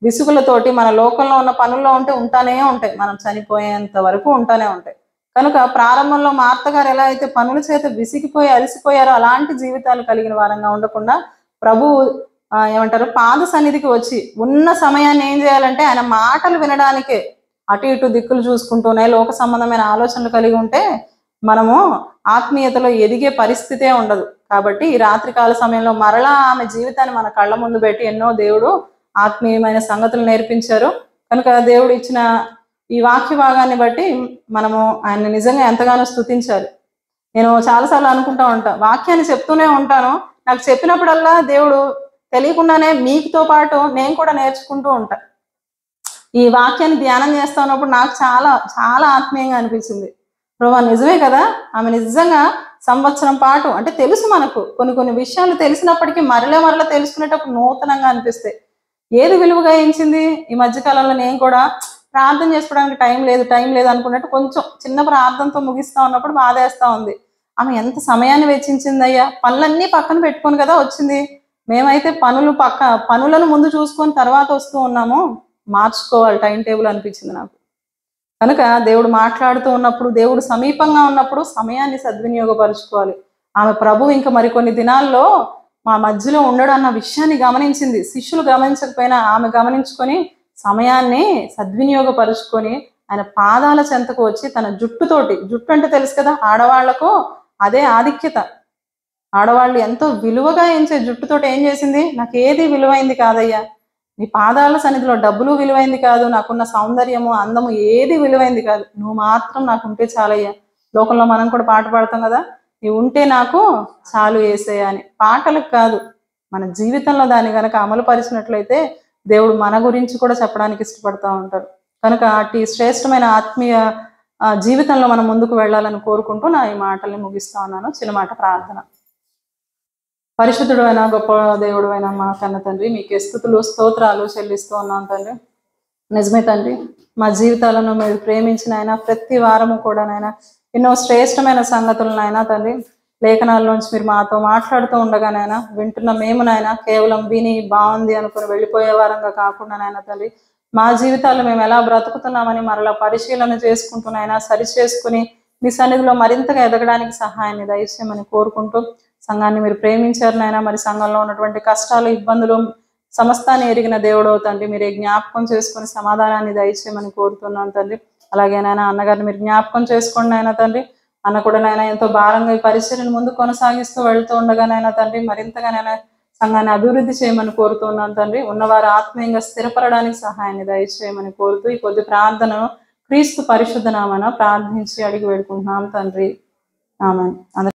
విసుగులతోటి మన లోకంలో ఉన్న పనుల్లో ఉంటానే ఉంటాయి. మనం చనిపోయేంత వరకు ఉంటానే ఉంటాయి. కనుక ప్రారంభంలో మార్త గారు ఎలా అయితే పనుల చేత విసిగిపోయి అలసిపోయారో అలాంటి జీవితాలు కలిగిన వారంగా ఉండకుండా ప్రభు ఏమంటారు పాద సన్నిధికి వచ్చి ఉన్న సమయాన్ని ఏం చేయాలంటే ఆయన మాటలు వినడానికే అటు ఇటు దిక్కులు చూసుకుంటూనే లోక సంబంధమైన ఆలోచనలు కలిగి ఉంటే మనము ఆత్మీయతలో ఎదిగే పరిస్థితే ఉండదు. కాబట్టి ఈ రాత్రికాల సమయంలో మరలా ఆమె జీవితాన్ని మన కళ్ళ ముందు పెట్టి ఎన్నో దేవుడు ఆత్మీయమైన సంగతులు నేర్పించారు. కనుక దేవుడు ఇచ్చిన ఈ వాక్య భాగాన్ని బట్టి మనము ఆయన నిజంగా ఎంతగానో స్తుతించాలి. నేను చాలాసార్లు అనుకుంటా ఉంటా, వాక్యాన్ని చెప్తూనే ఉంటాను. నాకు చెప్పినప్పుడల్లా దేవుడు తెలియకుండానే మీతో పాటు నేను కూడా నేర్చుకుంటూ ఉంటా. ఈ వాక్యాన్ని ధ్యానం చేస్తా ఉన్నప్పుడు నాకు చాలా చాలా ఆత్మీయంగా అనిపించింది. ప్రభా నిజమే కదా, ఆమె నిజంగా సంవత్సరం పాటు అంటే తెలుసు మనకు కొన్ని విషయాలు తెలిసినప్పటికీ మరలా తెలుసుకునేటప్పుడు నూతనంగా అనిపిస్తాయి. ఏది విలువగా ఎంచింది? ఈ మధ్యకాలంలో నేను కూడా ప్రార్థన చేసుకోవడానికి టైం లేదు అనుకున్నట్టు కొంచెం చిన్న ప్రార్థనతో ముగిస్తా ఉన్నప్పుడు బాధేస్తా ఉంది. ఆమె ఎంత సమయాన్ని వెచ్చించింది అయ్యా. పనులన్నీ పక్కన పెట్టుకొని కదా వచ్చింది. మేమైతే పనులను ముందు చూసుకొని తర్వాత వస్తూ ఉన్నాము. మార్చుకోవాలి టైం టేబుల్ అనిపించింది నాకు. కనుక దేవుడు మాట్లాడుతూ ఉన్నప్పుడు, దేవుడు సమీపంగా ఉన్నప్పుడు సమయాన్ని సద్వినియోగపరుచుకోవాలి. ఆమె ప్రభు ఇంకా మరికొన్ని దినాల్లో మా మధ్యలో ఉండడు అన్న విషయాన్ని గమనించింది. శిష్యులు గమనించకపోయినా ఆమె గమనించుకొని సమయాన్ని సద్వినియోగపరుచుకొని ఆయన పాదాల చెంతకు వచ్చి తన జుట్టు అంటే తెలుసు కదా, ఆడవాళ్లకు అదే ఆధిక్యత. ఆడవాళ్ళు ఎంతో విలువగా ఎంచే జుట్టుతోటి ఏం చేసింది? నాకు ఏది విలువైంది కాదయ్యా, నీ పాదాల సన్నిధిలో డబ్బులు విలువైంది కాదు, నాకున్న సౌందర్యము అందము ఏది విలువైంది కాదు, నువ్వు మాత్రం నాకు ఉంటే చాలయ్యా. లోకంలో మనం కూడా పాట పాడతాం కదా, నీ ఉంటే నాకు చాలు యేసయ్యా అని. పాటలకు కాదు, మన జీవితంలో దాన్ని కనుక అమలు పరిచినట్లయితే దేవుడు మన గురించి కూడా చెప్పడానికి ఇష్టపడతా ఉంటారు. కనుక అట్టి శ్రేష్టమైన ఆత్మీయ జీవితంలో మనం ముందుకు వెళ్ళాలని కోరుకుంటూ నా ఈ మాటల్ని ముగిస్తా ఉన్నాను. చిన్న మాట ప్రార్థన. పరిశుద్ధుడు అయినా గొప్ప దేవుడు అయినా మా కన్న తండ్రి, మీకే స్తుతులు స్తోత్రాలు చెల్లిస్తూ ఉన్నాం తండ్రి. నిజమే తండ్రి, మా జీవితాలను మీరు ప్రేమించిన ఆయన ప్రతి వారము కూడా నాయన ఎన్నో శ్రేష్టమైన సంగతులనైనా తండ్రి లేఖనాల్లోంచి మీరు మాతో మాట్లాడుతూ ఉండగానైనా వింటున్న మేము నాయన కేవలం విని బాగుంది అనుకుని వెళ్ళిపోయే వారంగా కాకుండా నాయన తండ్రి మా జీవితాలు మేము ఎలా బ్రతుకుతున్నామని మరలా పరిశీలన చేసుకుంటున్నాయినా సరి చేసుకుని మీ సన్నిధిలో మరింతగా ఎదగడానికి సహాయాన్ని దయచేయమని కోరుకుంటూ, సంఘాన్ని మీరు ప్రేమించారు నాయన. మరి సంఘంలో ఉన్నటువంటి కష్టాలు ఇబ్బందులు సమస్తాన్ని ఎరిగిన దేవుడు తండ్రి మీరే జ్ఞాపకం చేసుకుని సమాధానాన్ని దయచేయమని కోరుతున్నాను తండ్రి. అలాగే నాయన అన్నగారిని మీరు జ్ఞాపకం చేసుకోండి నాయన తండ్రి. అన్న కూడా నాయన ఎంతో భారంగా ఈ పరిచర్యను ముందు కొనసాగిస్తూ వెళ్తూ ఉండగానైనా తండ్రి మరింతగా నాయన సంఘాన్ని అభివృద్ధి చేయమని కోరుతున్నాను తండ్రి. ఉన్నవారు ఆత్మీయంగా స్థిరపడడానికి సహాయాన్ని దయచేయమని కోరుతూ ఈ కొద్ది ప్రార్థనను క్రీస్తు పరిశుద్ధ నామమున ప్రార్థించి అడిగి వేడుకుంటున్నాం తండ్రి. ఆమేన్.